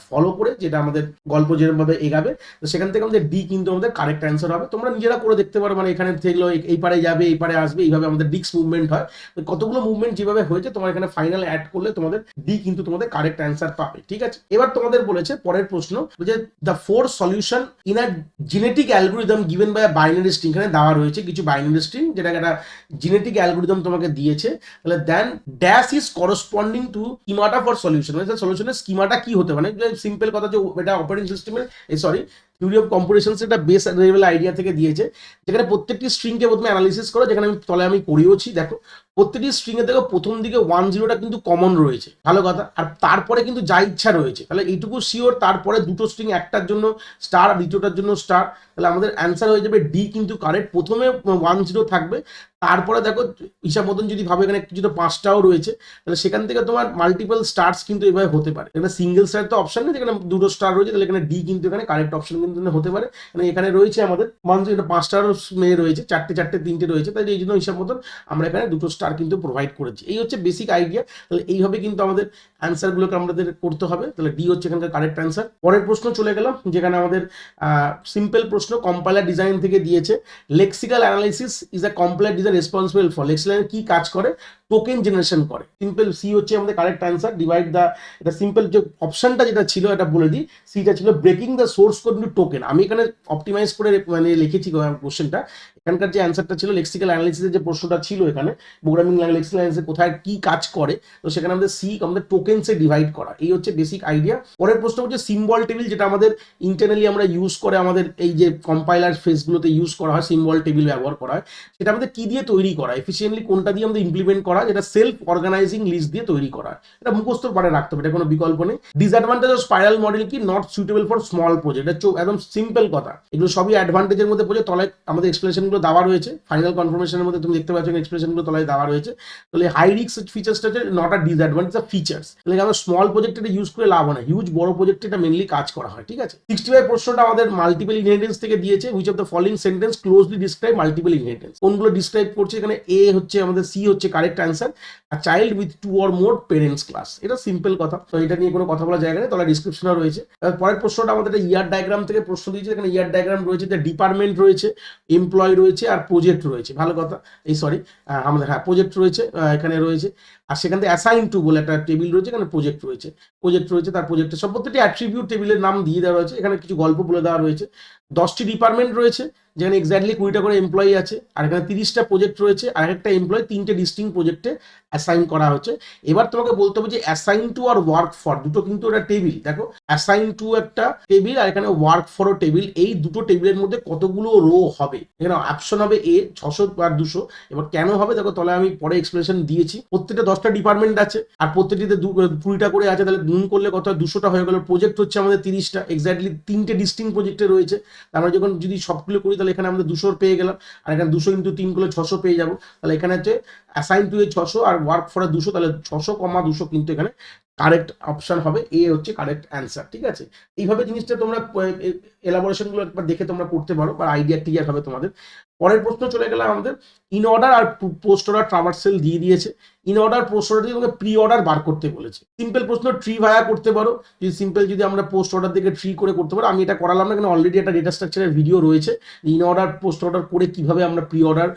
ফলো করে যেটা আমাদের গল্প যেরকমভাবে এগাবে, তো সেখান থেকে আমাদের ডি কিন্তু আমাদের কারেক্ট অ্যান্সার হবে। তোমরা নিজেরা করে দেখতে পারো, মানে এখানে থেকে এই পারে যাবে, এই পারে আসবে, এইভাবে আমাদের ডিস্ক মুভমেন্ট হয়। তো কতগুলো মুভমেন্ট যেভাবে হয়েছে, তোমার এখানে ফাইনাল অ্যাড করলে তোমাদের ডি কিন্তু তোমাদের কারেক্ট অ্যান্সার পাবে। ঠিক আছে, এবার তোমাদের বলেছে পরের প্রশ্ন যে the 4 solution in a genetic algorithm given by binary string. এখানে দেওয়া রয়েছে কিছু বাইনারি স্ট্রিং, যেটা একটা জেনেটিক অ্যালগোরিদম তোমাকে দিয়েছে। তাহলে then dash is corresponding to schemata for solution, মানে সলিউশনের স্কিমাটা কি হতে পারে? সিম্পল কথা, যে এটা অপারেটিং সিস্টেমের থিওরি অফ কম্পিটিশনস একটা বেস লেভেল আইডিয়া থেকে দিয়েছে, যেখানে প্রত্যেকটি স্ট্রিংকে প্রথমে অ্যানালিসিস করো, যেখানে আমি তলায় আমি করিয়েছি। দেখো প্রত্যেকটি স্ট্রিংয়ে দেখো প্রথম দিকে 1-0টা কিন্তু কমন রয়েছে, ভালো কথা। আর তারপরে কিন্তু যা ইচ্ছা রয়েছে, তাহলে এইটুকু শিওর। তারপরে দুটো স্ট্রিং, একটার জন্য স্টার, দ্বিতীয়টার জন্য স্টার, তাহলে আমাদের অ্যান্সার হয়ে যাবে ডি কিন্তু কারেক্ট। প্রথমে 1-0 থাকবে, তারপরে দেখো হিসাব মতন যদি ভাবে এখানে কিছুটা 5টাও রয়েছে, তাহলে সেখান থেকে তোমার মাল্টিপল স্টার্স কিন্তু এভাবে হতে পারে। এখানে সিঙ্গেল স্টার তো অপশন নেই, যেখানে দুটো স্টার রয়েছে, তাহলে এখানে ডি কিন্তু এখানে কারেক্ট অপশন কিন্তু হতে পারে। মানে এখানে রয়েছে আমাদের 5টারও মেয়ে রয়েছে, 4টে রয়েছে, তাই এই জন্য হিসাব মতন আমরা এখানে দুটো স্টার কিন্তু প্রোভাইড করেছি। এই হচ্ছে বেসিক আইডিয়া। তাহলে এইভাবে কিন্তু আমাদের অ্যান্সারগুলোকে আমাদের করতে হবে। তাহলে ডি হচ্ছে এখানকার কারেক্ট অ্যান্সার। পরের প্রশ্ন চলে গেলাম, যেখানে আমাদের সিম্পল প্রশ্ন কম্পাইলার ডিজাইন থেকে দিয়েছে। Lexical analysis is a compiler design responsible for, lexical কি কাজ করে? টোকেন জেনারেশন করে। সিম্পল সি হচ্ছে আমাদের কারেক্ট অ্যান্সার। ডিভাইড দ্য, এটা সিম্পল যে অপশনটা যেটা ছিল এটা বলে দিই, সিটা ছিল breaking the source code into token. আমি এখানে অপটিমাইজ করে মানে লিখেছি কোশ্চেনটা। এখানকার যে অ্যান্সারটা ছিল লেক্সিক্যাল অ্যানালিসিসের যে প্রশ্নটা ছিল এখানে, প্রোগ্রামিং ল্যাঙ্গুয়েজ লেক্সিক্যাল অ্যানালিসিস কোথায় কি কাজ করে, তো সেখানে আমাদের সি আমাদের টোকেনসে ডিভাইড করা। এই হচ্ছে বেসিক আইডিয়া। পরের প্রশ্ন হচ্ছে সিম্বল টেবিল, যেটা আমাদের ইন্টারনালি আমরা ইউজ করে আমাদের এই যে কম্পাইলার ফেজগুলোতে ইউজ করা হয়, সিম্বল টেবিল ব্যবহার করা হয়। সেটা আমাদের কি দিয়ে তৈরি করা, এফিসিয়েন্টলি কোনটা দিয়ে আমাদের ইমপ্লিমেন্ট করা, যেটা সেলফ অর্গানাইজিং লিস্ট দিয়ে তৈরি করা হয়। এটা মুখস্থর পারে রাখতে হবে, এটা কোনো বিকল্প নেই। ডিসঅ্যাডভান্টেজ অফ স্পাইরাল মডেল কি? Not suitable for small project. এটা একদম সিম্পল কথা, এগুলো সবই অ্যাডভান্টেজের মধ্যে পড়ে। তলায় আমাদের এক্সপ্লেনেশনগুলো দেওয়া রয়েছে, ফাইনাল কনফার্মেশনের মধ্যে তুমি দেখতে পাচ্ছ এক্সপ্রেশনগুলো তলায় দেওয়া রয়েছে। তাহলে হাই রিস্ক ফিচার্সটা হচ্ছে not a disadvantage of features. তাহলে আমরা স্মল প্রজেক্টে এটা ইউজ করে লাভ হয় না, হিউজ বড় প্রজেক্টে এটা মেনলি কাজ করা হয়, ঠিক আছে। 65 প্রশ্নটা আমাদের মাল্টিপল ইনহেরিটেন্স থেকে দিয়েছে। Which of the following sentence closely describe multiple inheritance? কোনগুলো ডিসক্রাইব করছে? এখানে এ হচ্ছে আমাদের, সি হচ্ছে কারেক্ট অ্যান্সার। আর child with 2 or more parents class, এটা সিম্পল কথা, তো এটা নিয়ে কোনো কথা বলা জায়গা নেই, তাহলে ডিসক্রিপশনে রয়েছে। পরের প্রশ্নটা আমাদের ইয়ার ডায়াগ্রাম থেকে প্রশ্ন দিয়েছে। এখানে ইয়ার ডায়াগ্রাম রয়েছে, যে ডিপার্টমেন্ট রয়েছে, এমপ্লয় রয়েছে, আর প্রজেক্ট রয়েছে। ভালো কথা, এই সরি আমাদের প্রজেক্ট রয়েছে এখানে রয়েছে। আর সেখান থেকে অ্যাসাইন টু বলে একটা টেবিল রয়েছে, এখানে প্রজেক্ট রয়েছে, তার প্রজেক্টের সব প্রত্যেকটি অ্যাট্রিবিউট টেবিলের নাম দিয়ে দেওয়া রয়েছে। এখানে কিছু গল্প বলে দেওয়া রয়েছে। 10টি ডিপার্টমেন্ট রয়েছে, যেখানে এক্স্যাক্টলি 20টা করে এমপ্লয়ি আছে। আর এখানে 30টা প্রজেক্ট রয়েছে, আর একটা এমপ্লয় 3টে ডিস্টিংক্ট প্রজেক্টে অ্যাসাইন করা হচ্ছে। এবার তোমাকে বলতে হবে যে অ্যাসাইন টু আর ওয়ার্ক ফর দুটো কিন্তু এটা টেবিল। দেখো অ্যাসাইন টু একটা টেবিল, আর এখানে ওয়ার্ক ফরও টেবিল। এই দুটো টেবিলের মধ্যে কতগুলো রো হবে? এখানে অপশন হবে এ 600 আর 200। এবার কেন হবে দেখো, তাহলে আমি পরে এক্সপ্লেনেশন দিয়েছি। প্রত্যেকটা 10টা ডিপার্টমেন্ট আছে, আর প্রত্যেকটিতে 20টা করে আছে, তাহলে গুণ করলে কত হয়? 200টা হয়ে গেল। প্রজেক্ট হচ্ছে আমাদের 30টা, এক্স্যাক্টলি 3টে ডিস্টিংক্ট প্রজেক্টে রয়েছে। আমরা যখন যদি সবগুলো করি, তাহলে এখানে আমাদের 200 পেয়ে গেলাম। আর এখানে 200 × 3 করলে 600 পেয়ে যাবো। তাহলে এখানে হচ্ছে অ্যাসাইন টু এ 600 আর ওয়ার্ক ফর 200, তাহলে 600, 200 কিন্তু এখানে কারেক্ট অপশন হবে। এ হচ্ছে কারেক্ট অ্যান্সার, ঠিক আছে। এইভাবে জিনিসটা তোমরা এলাবোরেশনগুলো একবার দেখে তোমরা করতে পারো, বা আইডিয়া ক্লিয়ার হবে তোমাদের। পরের প্রশ্ন চলে গেলাম আমাদের ইন অর্ডার আর পোস্ট অর্ডার ট্রাভার্সেল দিয়ে দিয়েছে। ইন অর্ডার পোস্ট অর্ডার দিয়ে তোমাকে প্রি অর্ডার বার করতে বলেছে। সিম্পল প্রশ্ন, ট্রি ভায়া করতে পারো। যদি সিম্পল যদি আমরা পোস্ট অর্ডার থেকে ট্রি করে করতে পারো, আমি এটা করালাম না, কারণ অলরেডি একটা ডেটা স্ট্রাকচারের ভিডিও রয়েছে ইন অর্ডার পোস্ট অর্ডার করে কিভাবে আমরা প্রি অর্ডার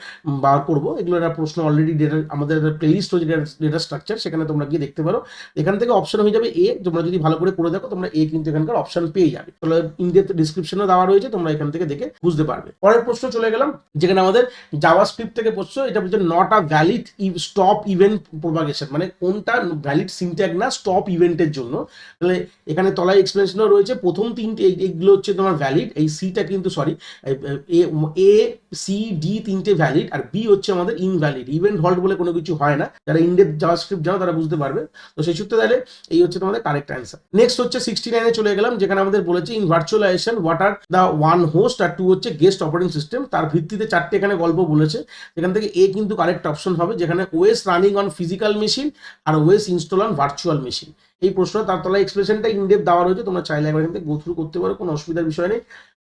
বার করবো। এগুলো একটা প্রশ্ন অলরেডি আমাদের প্লেলিস্ট রয়েছে ডেটা স্ট্রাকচার, সেখানে তোমরা গিয়ে দেখতে পারো। এখান থেকে অপশন হয়ে যাবে এ। তোমরা যদি ভালো করে দেখো, তোমরা এ কিন্তু এখানকার অপশন পেয়ে যাবে। তাহলে ইনডেপথ ডিসক্রিপশনে দেওয়া রয়েছে, তোমরা এখান থেকে দেখে বুঝতে পারবে। পরের প্রশ্ন চলে গেলাম, যেখানে আমাদের জাভাস্ক্রিপ্ট থেকে প্রশ্ন। এটা বলছে not a valid stop event propagation, মানে কোনটা ভ্যালিড সিনট্যাগ না স্টপ ইভেন্টের জন্য। তাহলে এখানে তলায় এক্সপ্লেনেশনও রয়েছে। প্রথম 3টে এইগুলো হচ্ছে তোমার ভ্যালিড, এই সিটা কিন্তু সরি এ সি ডি 3টে ভ্যালিড, আর বি হচ্ছে আমাদের ইনভ্যালিড। ইভেন্ট হল্ট বলে কোনো কিছু হয় না, যারা ইনডেপথ জাভাস্ক্রিপ্ট জানো তারা বুঝতে পারবে। তো সেই সূত্রে তাহলে এই হচ্ছে তোমাদের কারেক্ট অ্যান্সার। নেক্সট হচ্ছে 69-এ চলে গেলাম, যেখানে আমাদের বলেছে in virtualization what are the 1 host আর 2 হচ্ছে গেস্ট অপারেটিং সিস্টেম। তার ভিত্তিতে 4টে এখানে গল্প বলেছে। এখান থেকে এ কিন্তু কারেক্ট অপশন হবে, যেখানে OS running on physical machine আর OS install on virtual machine. এই প্রশ্ন তার তলায় এক্সপ্রেশনটা ইনডেপথ দেওয়া রয়েছে, তোমরা চাইলে একবার এখান থেকে গো থ্রু করতে পারো, কোনো অসুবিধার বিষয় নেই।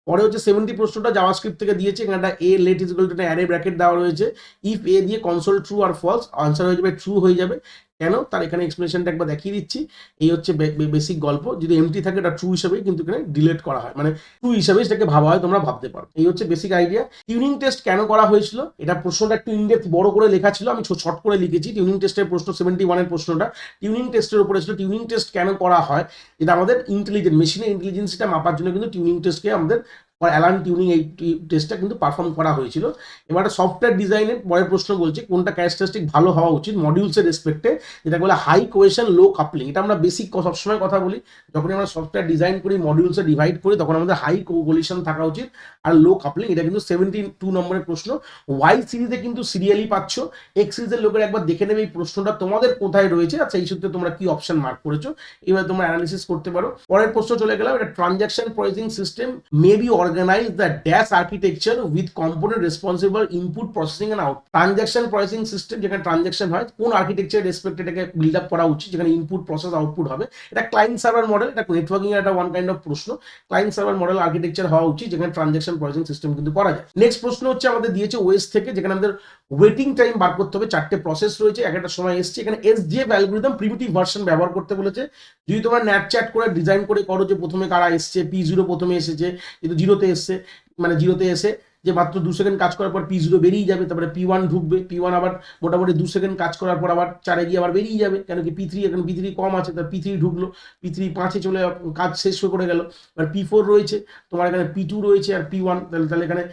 পরে হচ্ছে 70 প্রশ্নটা জাভাস্ক্রিপ্ট থেকে দিয়েছে। এখানে a let is equal to array bracket দেওয়া রয়েছে। ইফ এ দিয়ে কনসোল ট্রু আর ফলস, আনসার হয়ে যাবে ট্রু হয়ে যাবে। কেন তার এখানে এক্সপ্লেনেশনটা একবার দেখিয়ে দিচ্ছি। এই হচ্ছে বেসিক গল্প। যদি এমটি থাকে এটা ট্রু হিসেবেই কিন্তু এখানে ডিলেট করা হয়, মানে ট্রু হিসেবে সেটাকে ভাবা হয়, তোমরা ভাবতে পারো। এই হচ্ছে বেসিক আইডিয়া। টিউনিং টেস্ট কেন করা হয়েছিল, এটা প্রশ্নটা একটু ইনডেপথ বড় করে লেখা ছিল, আমি শর্ট করে লিখেছি। টিউনিং টেস্টের প্রশ্ন 71-এর প্রশ্নটা টিউনিং টেস্টের উপরে ছিল। টিউনিং টেস্ট কেন করা হয়, এটা আমাদের ইন্টেলিজেন্স মেশিনের ইন্টেলিজেন্সটা মাপার জন্য কিন্তু টিউনিং টেস্টকে আমাদের বা অ্যালান টিউরিং এই টেস্টটা কিন্তু পারফর্ম করা হয়েছিল। এবার সফটওয়্যার ডিজাইনের পরের প্রশ্ন বলছে কোনটা ক্যারেক্টারিস্টিক ভালো হওয়া উচিত মডিউলসের রেসপেক্টে, যেটা বলে হাই কোহেশন লো কাপলিং। এটা আমরা বেসিক সবসময় কথা বলি, যখন আমরা সফটওয়্যার ডিজাইন করি মডিউলসে ডিভাইড করি তখন আমাদের হাই কোলিশন থাকা উচিত আর লো কাপলিং। এটা কিন্তু 72 নম্বরের প্রশ্ন। ওয়াই সিরিজে কিন্তু সিরিয়ালি পাচ্ছ, এক্স সিরিজের লোকের একবার দেখে নেবে এই প্রশ্নটা তোমাদের কোথায় রয়েছে, আচ্ছা এই সূত্রে তোমরা কি অপশন মার্ক করেছো, এবার তোমরা অ্যানালিসিস করতে পারো। পরের প্রশ্ন চলে গেলাম, এটা transaction processing system may be organize the dash architecture with component responsible input processing and out. Transaction processing system যেখানে ট্রানজাকশন হয় কোন আর্কিটেকচার রেসপেক্ট এটাকে বিল্ড আপ করা উচিত, যেখানে ইনপুট প্রসেস আউটপুট হবে। এটা ক্লায়েন্ট সার্ভার মডেল, এটা নেটওয়ার্কিং এর একটা ওয়ান কাইন্ড অফ প্রশ্ন। ক্লায়েন্ট সার্ভার মডেল আর্কিটেকচার হওয়া উচিত যেখানে ট্রানজাকশন প্রসেসিং সিস্টেম কিন্তু করা যায়। নেক্সট প্রশ্ন হচ্ছে আমাদের দিয়েছে ওয়েস থেকে, যেখানে আমাদের ওয়েটিং টাইম বার করতে হবে। 4টে প্রসেস রয়েছে, এক একটা সময় এসছে। এখানে এসজিএফ অ্যালগরিদম প্রিমিটিভ ভার্সন ব্যবহার করতে বলেছে। যদি তোমরা ন্যাট চ্যাট করে ডিজাইন করে করো যে প্রথমে কারা এসছে, P0 প্রথমে এসেছে কিন্তু জিরোতে এসছে, মানে জিরোতে এসে যে মাত্র 2 সেকেন্ড কাজ করার পর P0 বেরিয়ে যাবে, তারপরে P1 ঢুকবে, P1 আবার মোটামুটি 2 সেকেন্ড কাজ করার পর আবার 4-এ গিয়ে আবার বেরিয়ে যাবে, কেন কি P3 এখন P3 কম আছে, তার P3 ঢুকলো, P3 5-এ চলে কাজ শেষ করে গেল। এবার P4 রয়েছে, তোমার এখানে P2 রয়েছে আর P1, তাহলে এখানে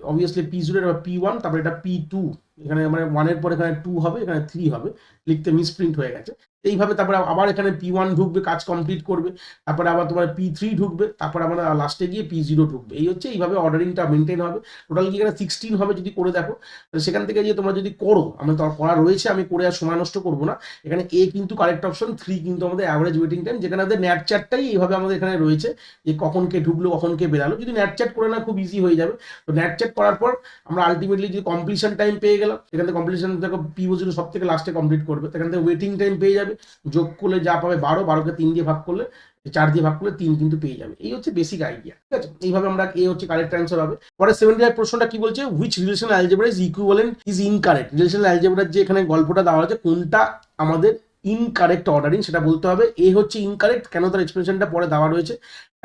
অবভিয়াসলি P0 এর P1, তারপরে এটা P2, এখানে মানে 1-এর পর এখানে 2 হবে, এখানে 3 হবে, লিখতে মিসপ্রিন্ট হয়ে গেছে। এইভাবে তারপরে আবার এখানে P1 ঢুকবে, কাজ কমপ্লিট করবে, তারপরে আবার তোমার P3 ঢুকবে, তারপরে আবার লাস্টে গিয়ে P0 ঢুকবে। এই হচ্ছে এইভাবে অর্ডারিংটা মেনটেন হবে। টোটাল কি এখানে 16 হবে যদি করে দেখো, তাহলে সেখান থেকে যে তোমরা যদি করো, আমি তো করা রয়েছে, আমি করে আর সময় নষ্ট করবো না। এখানে এ কিন্তু কারেক্ট অপশন, 3 কিন্তু আমাদের অ্যাভারেজ ওয়েটিং টাইম, যেখানে আমাদের ন্যাট চ্যাটটাই এইভাবে আমাদের এখানে রয়েছে যে কখন কে ঢুকলো কখন কে বেরালো। যদি ন্যাট চ্যাট করে না খুব ইজি হয়ে যাবে। তো ন্যাট চ্যাট করার পর আমরা আলটিমেটলি যদি কমপ্লিশন টাইম পেয়ে গেলাম, এখান থেকে কমপ্লিশন দেখো P0 সব থেকে লাস্টে কমপ্লিট করবে, এখান থেকে ওয়েটিং টাইম পেয়ে যাবে, যোগ করলে যা পাবে 12, 12কে 3 দিয়ে ভাগ করলে 4 দিয়ে ভাগ করলে 3 কিন্তু পেয়ে যাবে। এই হচ্ছে বেসিক আইডিয়া, ঠিক আছে। এইভাবে আমরা এ হচ্ছে কারেক্ট অ্যান্সার হবে। পরে 75 প্রশ্নটা কি বলছে, which relational algebra is equivalent is incorrect. Relational অ্যালজেব্রার যে এখানে গল্পটা দেওয়া আছে কোনটা আমাদের ইনকারেক্ট অর্ডারিং সেটা বলতে হবে। এ হচ্ছে ইনকারেক্ট, কেন তার এক্সপ্রেশনটা পরে দেওয়া রয়েছে,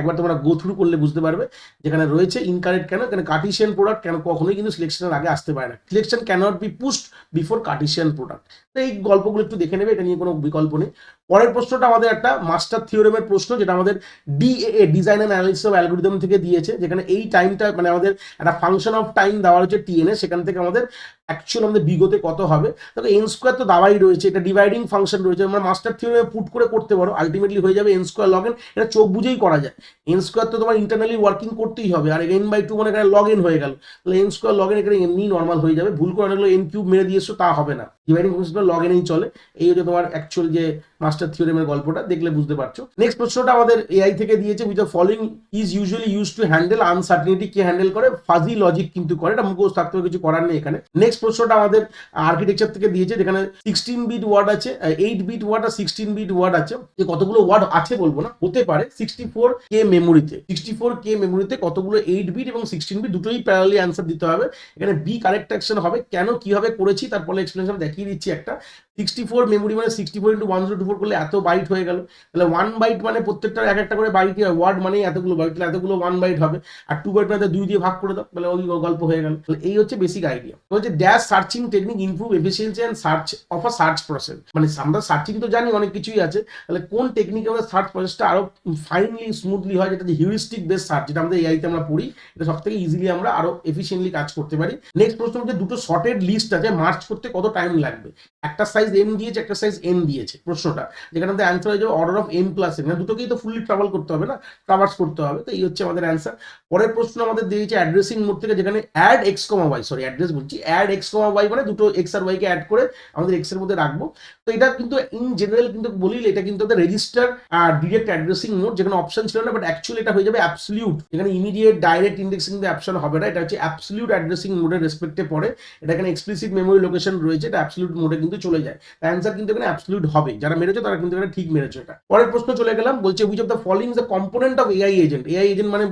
একবার তোমরা গো থ্রু করলে বুঝতে পারবে। যেখানে রয়েছে ইনকারেক্ট কেন, কেন কার্টিসিয়ান প্রোডাক্ট কেন কখনোই কিন্তু সিলেকশনের আগে আসতে পারে না। Selection cannot be pushed before Cartesian product. তো এই গল্পগুলো একটু দেখে নেবে, এটা নিয়ে কোনো বিকল্প নেই। পরের প্রশ্নটা আমাদের একটা মাস্টার থিওরেমের প্রশ্ন, যেটা আমাদের DAA design and analysis of algorithm থেকে দিয়েছে, যেখানে এই টাইমটা মানে আমাদের একটা ফাংশন অফ টাইম দেওয়া হচ্ছে টিএনএ, সেখান থেকে আমাদের অ্যাকচুয়াল আমাদের বিগতে কত হবে। তবে এন স্কোয়ার তো দেওয়াই রয়েছে, এটা ডিভাইডিং ফাংশন রয়েছে, আমরা মাস্টার থিওরেমে পুট করে করতে পারো, আলটিমেটলি হয়ে যাবে এন স্কোয়ার লগ এন। এটা চোখ বুঝেই করা যায়। এন স্কোয়ার তো তোমার ইন্টারনালি ওয়ার্কিং করতেই হবে, আর n/2 মানে এখানে লগ এন হয়ে গেল, তাহলে এন স্কোয়ার লগ এন এখানে এমনি নর্মাল হয়ে যাবে। ভুল করে অনেকগুলো এন কিউব মেরে দিয়েছো, তা হবে না, ডিভাইডিং ফাংশন লগ এনেই চলে। এই হচ্ছে তোমার অ্যাকচুয়াল যে মাস্টার থিওরেমের গল্পটা, দেখলে বুঝতে পারছো। নেক্সট প্রশ্নটা আমাদের এআই থেকে দিয়েছে, which of following is usually use to handle uncertainty. K handle করে, ফাজি লজিক কিন্তু করে, এটা মুখস্থ থাকতে হবে, কিছু করার নেই এখানে। নেক্সট প্রশ্নটা আমাদের আর্কিটেকচার থেকে দিয়েছে, যেখানে 16 বিট ওয়ার্ড আছে, 8 বিট ওয়ার্ড আর 16 বিট ওয়ার্ড আছে। যে কতগুলো ওয়ার্ড আছে বলবো না, হতে পারে 64K মেমোরিতে, 64K মেমোরিতে কতগুলো 8 বিট এবং 16 বিট দুটোই প্যারালালি অ্যান্সার দিতে হবে। এখানে বি কারেক্ট অ্যাকশন হবে। কেন কিভাবে করেছি তারপরে এক্সপ্লেনেশন দেখিয়ে দিচ্ছি একটা। 64 মেমোরি মানে 64 × 1024 করলে এত বাইট হয়ে গেল, তাহলে 1 বাইট মানে প্রত্যেকটা এক একটা করে বাইট, ওয়ার্ড মানে এতগুলো বাইট, তাহলে এতগুলো 1 বাইট হবে। আর 2 বাইট মানে 2 দিয়ে ভাগ করে দাও, তাহলে ওই গল্প হয়ে গেল। তাহলে এই হচ্ছে বেসিক আইডিয়া। বলছে dash searching technique improve efficiency and search of a search process. মানে আমরা সার্চিং তো জানি অনেক কিছুই আছে, তাহলে কোন টেকনিকে আমাদের সার্চ প্রসেসটা আরো ফাইনলি স্মুথলি হয়, যেটা হিউরিস্টিক বেস সার্চ, যেটা আমাদের এআইতে আমরা পড়ি, এটা সব থেকে ইজিলি আমরা আরো এফিসিয়েন্টলি কাজ করতে পারি। নেক্সট প্রশ্ন হচ্ছে, দুটো শর্টেড লিস্ট আছে, মার্চ করতে কত টাইম লাগবে। একটা সাইজ এম দিয়েছে, একটা সাইজ এন দিয়েছে প্রশ্নটা, যেখানে আমাদের অ্যান্সার হয়ে যাবে order of M plus N. দুটোকেই তো ফুললি ট্রাভেল করতে হবে না, ট্রাভার্স করতে হবে। তো এই হচ্ছে আমাদের অ্যান্সার। পরের প্রশ্ন আমাদের দিয়েছে অ্যাড্রেসিং মোড থেকে, যেখানে অ্যাড এক্স কমা ওয়াই, সরি অ্যাড্রেস বলছি, অ্যাড এক্স কমা ওয়াই মানে দুটো এক্স আর ওয়াই কে অ্যাড করে আমাদের এক্স এর মধ্যে রাখবো। তো এটা কিন্তু ইন জেনারেল কিন্তু বলি, এটা কিন্তু রেজিস্টার আর ডিরেক্ট অ্যাড্রেসিং মোড, যেখানে অপশন ছিল না, বাট অ্যাকচুয়ালি এটা হয়ে যাবে অ্যাবসলিউট। এখানে ইমিডিয়েট ডাইরেক্ট ইন্ডেক্সিং অপশন হবে না, এটা হচ্ছে অ্যাবসলিউট অ্যাড্রেসিং মোডের রেসপেক্টে পড়ে। এটা এখানে এক্সপ্লিসিট মেমোরি লোকেশন রয়েছে, এটা অ্যাবসলিউট মোডে কিন্তু চলে যায়। অ্যান্সার কিন্তু এখানে অ্যাবসলিউট হবে, যারা মেরেছে তারা কিন্তু এখানে ঠিক মেরেছে। এটা পরের প্রশ্ন চলে গেলাম, বলছে which of the following is the component of AI agent. AI agent মানে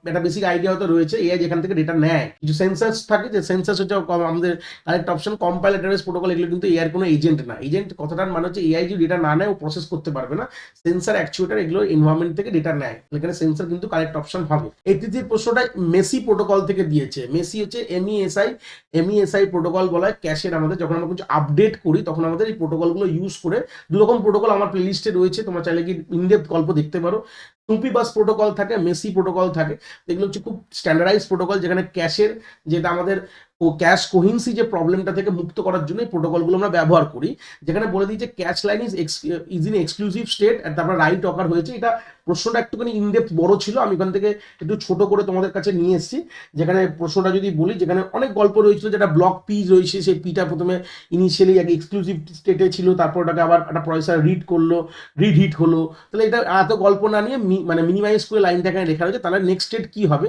একটা বেসিক আইডিয়া হয়তো রয়েছে, এআই যেখান থেকে ডেটা নেয়, কিছু সেন্সার্স থাকে, যে সেন্সার্স হচ্ছে আমাদের কারেক্ট অপশন কম্পাইলার প্রোটোকল, এগুলো কিন্তু এআই কোনো এজেন্ট না। এজেন্ট কথাটার মানে হচ্ছে এআই যদি ডেটা না নেয় ও প্রসেস করতে পারবে না, সেন্সার অ্যাকচুয়েটার এগুলো এনভায়রনমেন্ট থেকে ডেটা নেয়, এখানে সেন্সার কিন্তু কারেক্ট অপশন হবে। এই তৃতীয় প্রশ্নটা মেসি প্রোটোকল থেকে দিয়েছে। মেসি হচ্ছে এমইএসআই প্রোটোকল বলা হয় ক্যাশের, আমাদের যখন আমরা কিছু আপডেট করি তখন আমাদের এই প্রোটোকলগুলো ইউজ করে, দুরকম প্রোটোকল আমার প্লেলিস্টে রয়েছে, তোমরা চাইলে কি ইনডেপথ গল্প দেখতে পারো। টুপি বাস প্রোটোকল থাকে, মেসি প্রোটোকল থাকে, এগুলো হচ্ছে খুব স্ট্যান্ডার্ডাইজ প্রোটোকল যেখানে ক্যাশের যেটা আমাদের ক্যাশ কোহিনসি যে প্রবলেমটা থেকে মুক্ত করার জন্য এই প্রোটোকলগুলো আমরা ব্যবহার করি। যেখানে বলে দিই যে cache line is in exclusive state, আর তারপর রাইট অকার হয়েছে। এটা প্রশ্নটা একটুখানি ইনডেপথ বড় ছিল, আমি ওখান থেকে একটু ছোট করে তোমাদের কাছে নিয়ে এসেছি। যেখানে প্রশ্নটা যদি বলি, যেখানে অনেক গল্প রয়েছিল, যেটা ব্লক পি রয়েছে, সেই পিটা প্রথমে ইনিশিয়ালি আগে এক্সক্লুসিভ স্টেটে ছিল, তারপর ওটাকে আবার একটা পয়সা রিড হিট হলো। তাহলে এটা এত গল্প না নিয়ে মানে মিনিমাইজ করে লাইনটা এখানে লেখা রয়েছে। তাহলে নেক্সট স্টেট কি হবে,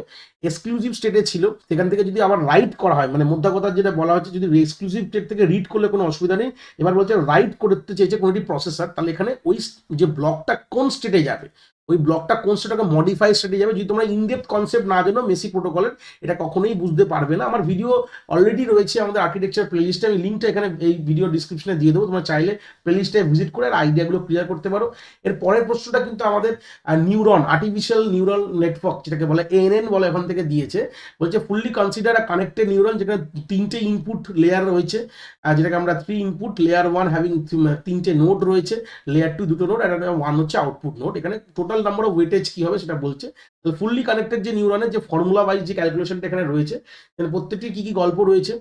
এক্সক্লুসিভ স্টেটে ছিল, সেখান থেকে যদি আবার রাইট করা হয়, মানে মধ্যা কথা যেটা বলা হচ্ছে, যদি এক্সক্লুসিভ স্টেট থেকে রিড করলে কোনো অসুবিধা নেই। এবার বলছে রাইট করতে চেয়েছে কোনো একটি প্রসেসর, তাহলে এখানে ওই যে ব্লকটা কোন স্টেটে যাবে, ওই ব্লকটা কোন স্টেটে মডিফাই স্টেটে যাবে। যদি তোমরা ইনডেপথ কনসেপ্ট না জানো মেসি প্রোটোকলের, এটা কখনোই বুঝতে পারবে না। আমার ভিডিও অলরেডি রয়েছে আমাদের আর্কিটেকচার প্লেলিস্টে, আমি লিঙ্কটা এখানে এই ভিডিও ডিসক্রিপশনে দিয়ে দেবো, তোমরা চাইলে প্লেলিস্টে ভিজিট করে আর আইডিয়াগুলো ক্লিয়ার করতে পারো। এর পরের প্রশ্নটা কিন্তু আমাদের নিউরন, আর্টিফিশিয়াল নিউরাল নেটওয়ার্ক যেটাকে বলে এএনএন বলে, এখান থেকে দিয়েছে। বলছে ফুললি কনসিডার আ কানেক্টেড নিউরন, যেখানে তিনটে ইনপুট লেয়ার রয়েছে, যেটাকে আমরা 3 ইনপুট, লেয়ার 1 হ্যাভিং 3টে নোড রয়েছে, লেয়ার 2 দুটো নোড, আর 1 হচ্ছে আউটপুট নোড। এখানে টোটাল নাম্বার অফ ওয়েটেজ কি হবে সেটা বলছে। ফুললি কানেক্টেড যে নিউরনের যে ফর্মুলা ওয়াইজ যে ক্যালকুলেশনটা এখানে রয়েছে, প্রত্যেকটি কি কি গল্প রয়েছে।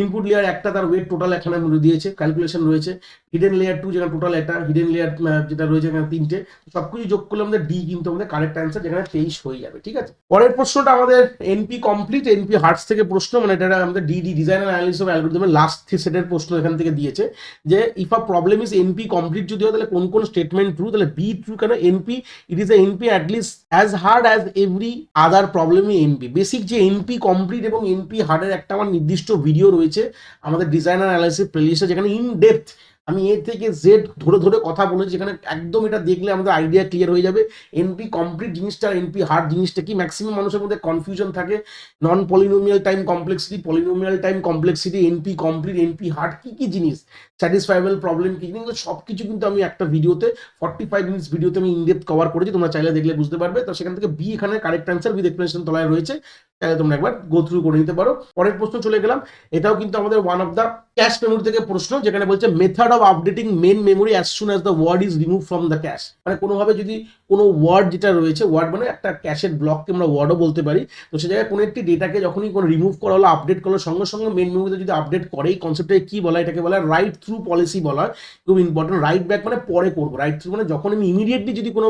ইনপুট লেয়ার একটা, তার ওয়েট টোটাল এখানে দিয়েছে, ক্যালকুলেশন রয়েছে। হিডেন লেয়ার 2 যেখানে টোটাল একটা, হিডেন লেয়ার যেটা রয়েছে এখানে 3টে, সবকিছু যোগ করলে আমাদের ডি কিন্তু আমাদের কারেক্ট অ্যান্সার, যেখানে 23 হয়ে যাবে। ঠিক আছে, পরের প্রশ্নটা আমাদের এনপি কমপ্লিট, এনপি হার্টস থেকে প্রশ্ন, মানে এটা আমাদের ডিজাইন অ্যানালিসিস অফ অ্যালগরিদমের লাস্ট সেটের প্রশ্ন এখান থেকে দিয়েছে। যে if a problem is NP complete যদি হয়, তাহলে কোন কোন স্টেটমেন্ট ট্রু, তাহলে বি ট্রু। কেন NP, it is a NP at least as hard as every other প্রবলেমই এনপি। বেসিক যে এনপি কমপ্লিট এবং এনপি হার্ডের একটা আমার নির্দিষ্ট ভিডিও রয়েছে আমাদের ডিজাইন অ্যানালাইসিস প্লেলিস্টে, যেখানে ইন ডেপথ আমি এ থেকে জেড ধরে ধরে কথা বলেছি, যেখানে একদম এটা দেখলে আমাদের আইডিয়া ক্লিয়ার হয়ে যাবে এনপি কমপ্লিট জিনিসটা, এনপি হার্ড জিনিসটা কি। ম্যাক্সিমাম মানুষের মধ্যে কনফিউশন থাকে, non polynomial time complexity, polynomial time complexity, NP complete, NP hard কি কি জিনিস, স্যাটিসফাইবল প্রবলেম কি, কিন্তু সব কিছু কিন্তু আমি একটা ভিডিওতে 45 মিনিটস ভিডিওতে আমি ইনডেপথ কভার করেছি, তোমরা চাইলে দেখলে বুঝতে পারবে। তো সেখান থেকে বি এখানে কারেক্ট অ্যান্সার উইথ এক্সপ্লেনেশন তলায় রয়েছে, তাহলে তোমরা একবার গো থ্রু করে নিতে পারো। পরের প্রশ্ন চলে গেলাম, এটাও কিন্তু আমাদের one of the cache memory থেকে প্রশ্ন, যেখানে বলছে method of updating main memory as soon as the word is remove from the cache. মানে কোনোভাবে যদি কোনো ওয়ার্ড যেটা রয়েছে, ওয়ার্ড মানে একটা ক্যাশের ব্লককে আমরা ওয়ার্ডও বলতে পারি, তো সে জায়গায় কোনো একটি ডেটাকে যখনই কোনো রিমুভ করা হলো, আপডেট করার সঙ্গে সঙ্গে মেন মেমোরিতে যদি আপডেট করে, এই কনসেপ্টটাকে কি বলা হয়, এটাকে বলা হয় রাইট থ্রু পলিসি বলা হয়। খুব ইম্পর্টেন্ট, রাইট ব্যাক মানে পরে করবো, রাইট থ্রু মানে যখন আমি ইমিডিয়েটলি যদি কোনো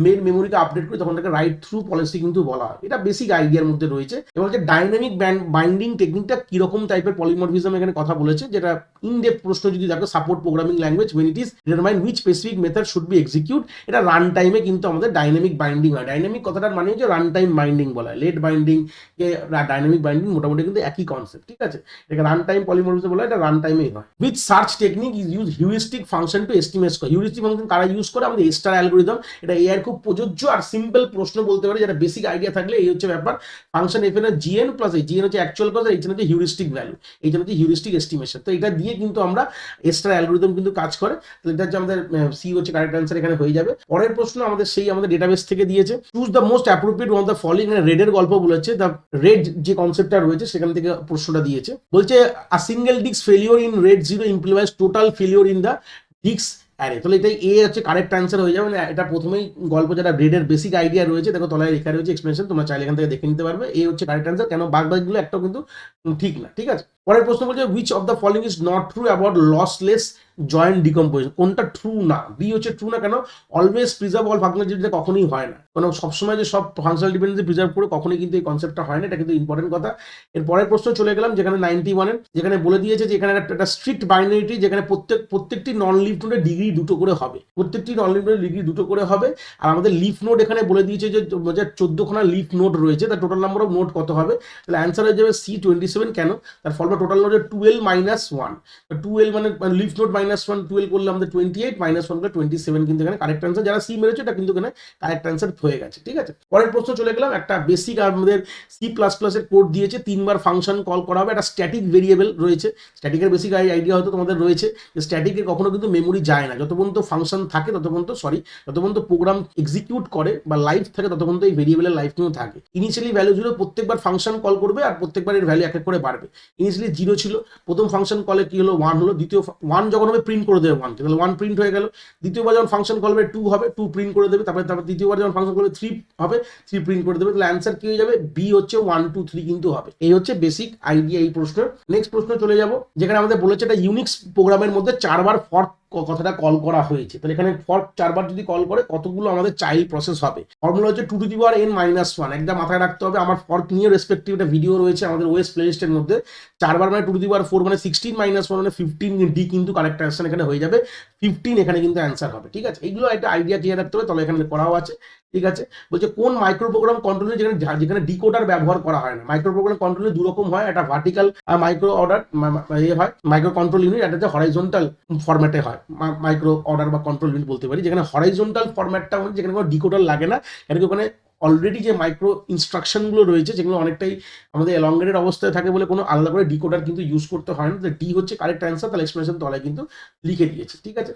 মেন মেমোরিকে আপডেট করি তখন তাকে রাইট থ্রু পলিসি কিন্তু বলা হয়। এটা বেসিক আইডিয়ার মধ্যে রয়েছে। এবং যে ডাইনামিক বাইন্ডিং টেকনিকটা কিরকম টাইপের পলিমরফিজম এখানে কথা বলেছে, যেটা ইনডেপথ প্রশ্ন যদি দেখো, support programming language when it is determine which specific method should be execute। এটা রান টাইমে কিন্তু আমাদের ডাইনামিক বাইন্ডিং হয়। ডাইনামিক কথাটার মানে হচ্ছে রান টাইম বাইন্ডিং বলা হয়। লেট বাইন্ডিং কে ডাইনামিক বাইন্ডিং মোটামুটি কিন্তু একই কনসেপ্ট। ঠিক আছে, এটা রান টাইম পলিমরফিজম বলা হয়, এটা রান টাইমেই হয়। With search technique is use heuristic function to estimate করে। হিউরিস্টিক ফাংশন কারা ইউজ করে, আমাদের স্টার অ্যালগরিদম। এটা এআই খুব প্রযোজ্য আর সিম্পল প্রশ্ন বলতে পারে, যেটা বেসিক আইডিয়া থাকলে এই হচ্ছে ব্যাপার। ফাংশন এফএন এর জিএন প্লাস এই জিএন হচ্ছে অ্যাকচুয়াল কজ, আর এইটা হচ্ছে হিউরিস্টিক ভ্যালু, এইটা হচ্ছে হিউরিস্টিক এস্টিমেশন। তো এটা দিয়ে কিন্তু আমরা স্টার অ্যালগরিদম কিন্তু কাজ করে। তো এটা হচ্ছে আমাদের সি হচ্ছে কারেক্ট অ্যান্সার, এখানে হয়ে যাবে। পরের প্রশ্ন আমাদের ডেটাবেস থেকে দিয়েছে, choose the most appropriate one of the following. রেডের গল্প বলেছে, দ্য রেড যে কনসেপ্টটা রয়েছে সেখান থেকে প্রশ্নটা দিয়েছে। বলছে a single disk failure in RAID 0 implements total failure in the disk array. তাহলে এটাই এ হচ্ছে কারেক্ট অ্যান্সার হয়ে যাবে। এটা প্রথমেই গল্প, যেটা রেডের বেসিক আইডিয়া রয়েছে, দেখো তলায় লেখা রয়েছে এক্সপ্লেনেশন, তোমরা চাইলে এখান থেকে দেখে নিতে পারবে। এ হচ্ছে কারেক্ট অ্যান্সার, কেন বাগবাগগুলো একটাও কিন্তু ঠিক না। ঠিক আছে, পরের প্রশ্ন বলছে which of the following is not true about lossless joint decomposition. কোনটা ট্রু না, বি হচ্ছে ট্রু না। কেন, অলওয়েজ প্রিজার্ভ অল ফাংশনালিটি কখনোই হয় না, কারণ সবসময় যে সব ফাংশনাল ডিপেন্ডেন্সি প্রিজার্ভ করে কখনোই কিন্তু এই কনসেপ্টটা হয় না, এটা কিন্তু ইম্পর্টেন্ট কথা। এর পরের প্রশ্ন চলে গেলাম, যেখানে 91-এর, যেখানে বলে দিয়েছে যে এখানে একটা স্ট্রিক্ট বাইনারিটি, যেখানে প্রত্যেকটি নন লিফ নোডের ডিগ্রি 2টো করে হবে, প্রত্যেকটি নন লিফ নোডের ডিগ্রি 2টো করে হবে। আর আমাদের লিফ নোড এখানে বলে দিয়েছে যে 14খানা লিফ নোড রয়েছে, তার টোটাল নাম্বার অফ নোড কত হবে। তাহলে অ্যান্সার হয়ে যাবে C27। কেন, তার ফলটা টোটাল নোডের 12 - 1, 12 মানে লিফ নোড -1 12 করলে আমাদের 28, -1 করলে 27 কিন্তু এখানে কারেক্ট অ্যান্সার। যারা সি মেরেছে এটা কিন্তু এখানে কারেক্ট অ্যান্সার হয়ে গেছে, ঠিক আছে। পরের প্রশ্ন চলে গেলাম, একটা বেসিক আমাদের সি প্লাস প্লাস এর কোড দিয়েছে, 3বার ফাংশন কল করা হবে, একটা স্ট্যাটিক ভেরিয়েবল রয়েছে। স্ট্যাটিকের বেসিক আইডিয়া হয়তো তোমাদের রয়েছে যে স্ট্যাটিকের কখনো কিন্তু মেমোরি যায় না, যত পর্যন্ত ফাংশন থাকে তত পর্যন্ত প্রোগ্রাম এক্সিকিউট করে বা লাইফ থাকে তত পর্যন্ত এই ভেরিয়েবলের লাইফ কিন্তু থাকে। ইনিশিয়ালি ভ্যালু 0, প্রত্যেকবার ফাংশন কল করবে আর প্রত্যেকবার এর ভ্যালু এক এক করে বাড়বে। ইনিশিয়ালি 0 ছিল, প্রথম ফাংশন কলে কি হলো 1 হলো, দ্বিতীয় 1 যখন হবে প্রিন্ট করে দেবে 1, তাহলে 1 প্রিন্ট হয়ে গেল। দ্বিতীয়বার যখন ফাংশন কল হবে 2 হবে, 2 প্রিন্ট করে দেবে। তারপরে তৃতীয়বার যখন ফাংশন করবে 3 হবে, 3 প্রিন্ট করে দেবে। তাহলে অ্যান্সার কি হয়ে যাবে, বি হচ্ছে 1 2 3 কিন্তু হবে। এই হচ্ছে বেসিক আইডিয়া এই প্রশ্নের। নেক্সট প্রশ্ন চলে যাব, যেখানে আমাদের বলেছে এটা ইউনিক্স প্রোগ্রামের মধ্যে 4বার ফর্ক কথাটা কল করা হয়েছে। তাহলে এখানে ফর্ক 4বার যদি কল করে কতগুলো আমাদের চাইল্ড প্রসেস হবে। ফর্মুলা হচ্ছে 2 টু দি পাওয়ার n -1। একদম মাথায় রাখতে হবে, আমার ফর্ক নিয়ে রেসপেক্টিভ একটা ভিডিও রয়েছে আমাদের ওয়েস প্লেলিস্টের মধ্যে। 4বার মানে 2 টু দি পাওয়ার 4 মানে 16 -1 মানে 15, ডি কিন্তু কারেক্ট অ্যান্সার এখানে হয়ে যাবে। 15 এখানে কিন্তু অ্যান্সার হবে, ঠিক আছে। এইগুলো একটা আইডিয়া ক্লিয়ার রাখতে হবে, তাহলে এখানে করাও আছে, ঠিক আছে। বলছে কোন মাইক্রো প্রোগ্রাম কন্ট্রোলে যেখানে ডিকোডার ব্যবহার করা হয় না। মাইক্রো প্রোগ্রাম কন্ট্রোলে দু রকম হয়, একটা ভার্টিক্যাল মাইক্রো অর্ডার হয়, মাইক্রো কন্ট্রোল ইউনিট, একটা হচ্ছে হরাইজন্টাল ফরম্যাটে হয় মাইক্রো অর্ডার বা কন্ট্রোল ইউনিট বলতে পারি। যেখানে হরাইজন্টাল ফরম্যাটটা মানে যেখানে কোনো ডিকোডার লাগে না, কেন কি ওখানে অলরেডি যে মাইক্রো ইনস্ট্রাকশনগুলো রয়েছে যেগুলো অনেকটাই আমাদের এলংগেটেড অবস্থায় থাকে বলে কোনো আলাদা করে ডিকোডার কিন্তু ইউজ করতে হয় না। ডি হচ্ছে কারেক্ট অ্যান্সার, তাহলে এক্সপ্লেনেশন তলায় কিন্তু লিখে দিয়েছে, ঠিক আছে।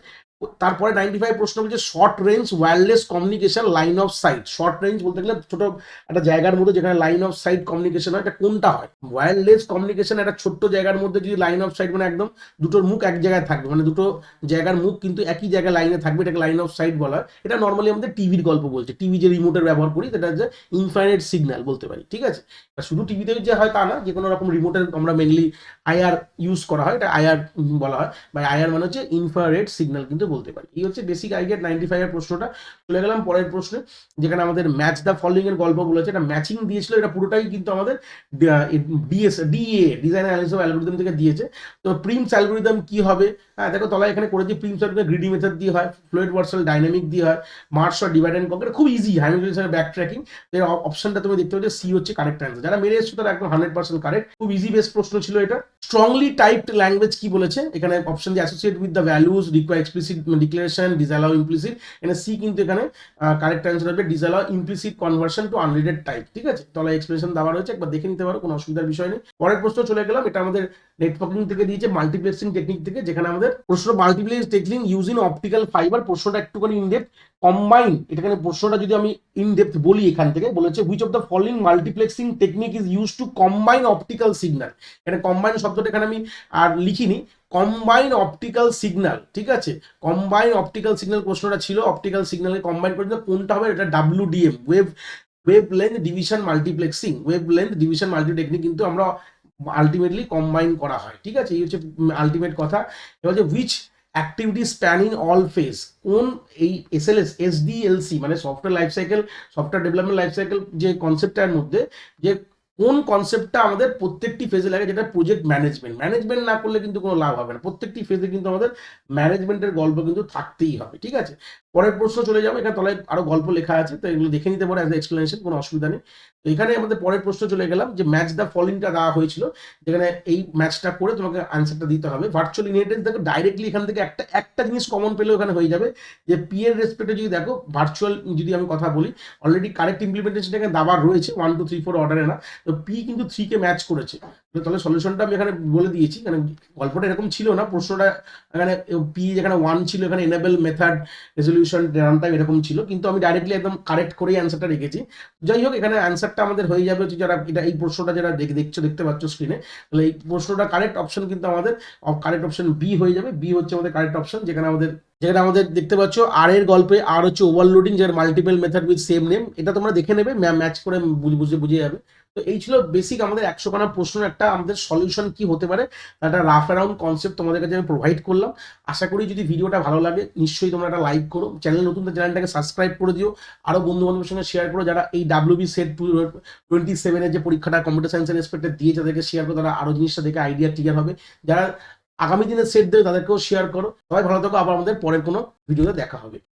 তারপরে 95 প্রশ্ন বলছে short range wireless communication line of sight. Short range বলতে গেলে ছোট একটা জায়গার মধ্যে যেখানে লাইন অফ সাইট কমিউনিকেশন হয়, এটা কোনটা হয়? ওয়্যারলেস কমিউনিকেশন একটা ছোট্ট জায়গার মধ্যে যদি লাইন অফ সাইট মানে একদম দুটোর মুখ এক জায়গায় থাকবে, মানে দুটো জায়গার মুখ কিন্তু একই জায়গায় লাইনে থাকবে, এটাকে লাইন অফ সাইট বলা হয়। এটা নর্মালি আমাদের টিভির গল্প বলছে, টিভি যে রিমোটের ব্যবহার করি সেটা হচ্ছে ইনফাইনাইট সিগন্যাল বলতে পারি, ঠিক আছে। শুধু টিভিতে যে হয় তা না, যে কোনো রকম রিমোটের আমরা মেনলি আইআর ইউজ করা হয়, এটা আইআর বলা হয়, বা আইআর মানে হচ্ছে ইনফ্রারেড সিগন্যাল কিন্তু বলতে পারি। এই হচ্ছে বেসিক আইডিয়া 95 এর প্রশ্নটা। চলে গেলাম পরের প্রশ্নে, যেখানে আমাদের ম্যাচ দ্য ফলোইং এর গল্প বলেছে। এটা ম্যাচিং দিয়েছিল, এটা পুরোটাই কিন্তু আমাদের ডিজাইন অ্যানালিসিস অফ অ্যালগরিদম থেকে দিয়েছে। তো প্রিমস অ্যালগরিদম কি হবে? হ্যাঁ দেখো তলায় এখানে করেছি, প্রিমস অ্যালগরিদম গ্রিডি মেথড দিয়ে হয়, ফ্লুইড ভার্সাল ডাইনামিক দিয়ে হয়, মার্স আর ডিভাইড এন্ড কনকার, খুব ইজি, হ্যামিল্টনের ব্যাক ট্র্যাকিং। এর অপশনটা তুমি দেখতে পাচ্ছ, সি হচ্ছে কারেক্ট অ্যান্সার। যারা মেরে এসছো তারা একদম 100% কারেক্ট। খুব ইজি বেস প্রশ্ন ছিল এটা। স্ট্রংলি টাইপড ল্যাঙ্গুয়েজ কি বলেছে? এখানে অপশন দিয়ে associate with the values, require explicit declaration, disallow implicit. এখানে সি কিন্তু এখানে কারেক্ট অ্যান্সার হবে disallow implicit conversion to unrelated type, ঠিক আছে। তাহলে এক্সপ্লেনেশন দেওয়া রয়েছে, একবার দেখে নিতে পারো, কোনো অসুবিধার বিষয় নেই। পরের প্রশ্ন চলে গেলাম, এটা আমাদের নেটওয়ার্কিং থেকে দিয়েছে, মাল্টিপ্লেক্সিং টেকনিক থেকে, যেখানে আমাদের প্রশ্ন multiplex technique using optical fibre. প্রশ্নটা একটুখানি ইনডেপথ কম্বাইন, এখানে প্রশ্নটা যদি আমি ইনডেপথ বলি, এখান থেকে বলেছে which of the following multiplexing technique is use to combine optical signal. এখানে কম্বাইন শব্দটা এখানে আমি আর লিখিনি, কম্বাইন অপটিক্যাল সিগন্যাল, ঠিক আছে। কম্বাইন অপটিক্যাল সিগন্যাল প্রশ্নটা ছিল, অপটিক্যাল সিগন্যালকে কম্বাইন করে কোনটা হবে? এটা WDM, wave length division multiplexing. Wave length division multi technique কিন্তু আমরা আলটিমেটলি কম্বাইন করা হয়, ঠিক আছে। এই হচ্ছে আলটিমেট কথা। এবার হচ্ছে which activity span in all phase. কোন এই SDLC মানে software life cycle, software development life cycle যে কনসেপ্টটার মধ্যে, যে কোন কনসেপ্টটা আমাদের প্রত্যেকটি ফেজে লাগে, যেটা প্রজেক্ট ম্যানেজমেন্ট না করলে কিন্তু কোনো লাভ হবে না। প্রত্যেকটি ফেজে কিন্তু আমাদের ম্যানেজমেন্টের গল্প কিন্তু থাকতেই হবে, ঠিক আছে। পরের প্রশ্ন চলে যাবো, এখানে তলায় আরো গল্প লেখা আছে, তো এগুলো দেখে নিতে পারো অ্যাজ এক্সপ্লেনেশন, কোনো অসুবিধা নেই। তো এখানে আমাদের পরের প্রশ্ন চলে গেলাম, যে ম্যাচ দ্য ফলোইংটা দেওয়া হয়েছিল, যেখানে এই ম্যাচটা করে তোমাকে আনসারটা দিতে হবে। ভার্চুয়াল ইনহেরিটেন্স দেখো ডাইরেক্টলি এখান থেকে একটা জিনিস কমন পেলেও এখানে হয়ে যাবে, যে পি এর রেসপেক্টে যদি দেখো ভার্চুয়াল যদি আমি কথা বলি, অলরেডি কারেক্ট ইমপ্লিমেন্টেশন এখানে দাবার রয়েছে 1 2 3 4 অর্ডারে না, তো পি কিন্তু 3 কে ম্যাচ করেছে। তাহলে সলিউশনটা আমি এখানে বলে দিয়েছি, কারণ গল্পটা এরকম ছিল না, প্রশ্নটা এখানে পি যেখানে 1 ছিল, এখানে enable method resolution run time এরকম ছিল, কিন্তু আমি ডাইরেক্টলি একদম কারেক্ট করেই অ্যান্সারটা রেখেছি। যাই হোক, এখানে অ্যান্সারটা আমাদের হয়ে যাবে হচ্ছে, যারা এটা এই প্রশ্নটা যারা দেখতে পাচ্ছ স্ক্রিনে, তাহলে এই প্রশ্নটা কারেক্ট অপশন কিন্তু আমাদের কারেক্ট অপশন বি হয়ে যাবে। বি হচ্ছে আমাদের কারেক্ট অপশন, যেখানে আমাদের দেখতে পাচ্ছ আর এর গল্পে আর হচ্ছে ওভারলোডিং, যার multiple method with same name. এটা তোমরা দেখে নেবে, ম্যাচ করে বুঝে যাবে। তো এই ছিল বেসিক আমাদের 100 খানা প্রশ্ন একটা আমাদের সলিউশন কি হতে পারে, একটা রাফ অ্যারাউন্ড কনসেপ্ট তোমাদের কাছে আমি প্রোভাইড করলাম। আশা করি যদি ভিডিওটা ভালো লাগে নিশ্চয়ই তোমরা একটা লাইক করো, চ্যানেল নতুন চ্যানেলটাকে সাবস্ক্রাইব করে দিও, আরো বন্ধু বান্ধবের সঙ্গে শেয়ার করো, যারা এই WB সেট 27 এর যে পরীক্ষাটা কম্পিউটার সায়েন্সের রেসপেক্টে দিয়েছে তাদেরকে শেয়ার করো, তারা আরো জিনিসটা দেখে আইডিয়া ক্লিয়ার হবে। যারা আগামী দিনে সেট দেবে তাদেরকেও শেয়ার করো। সবাই ভালো থাকো, আবার আমাদের পরের কোনো ভিডিওতে দেখা হবে।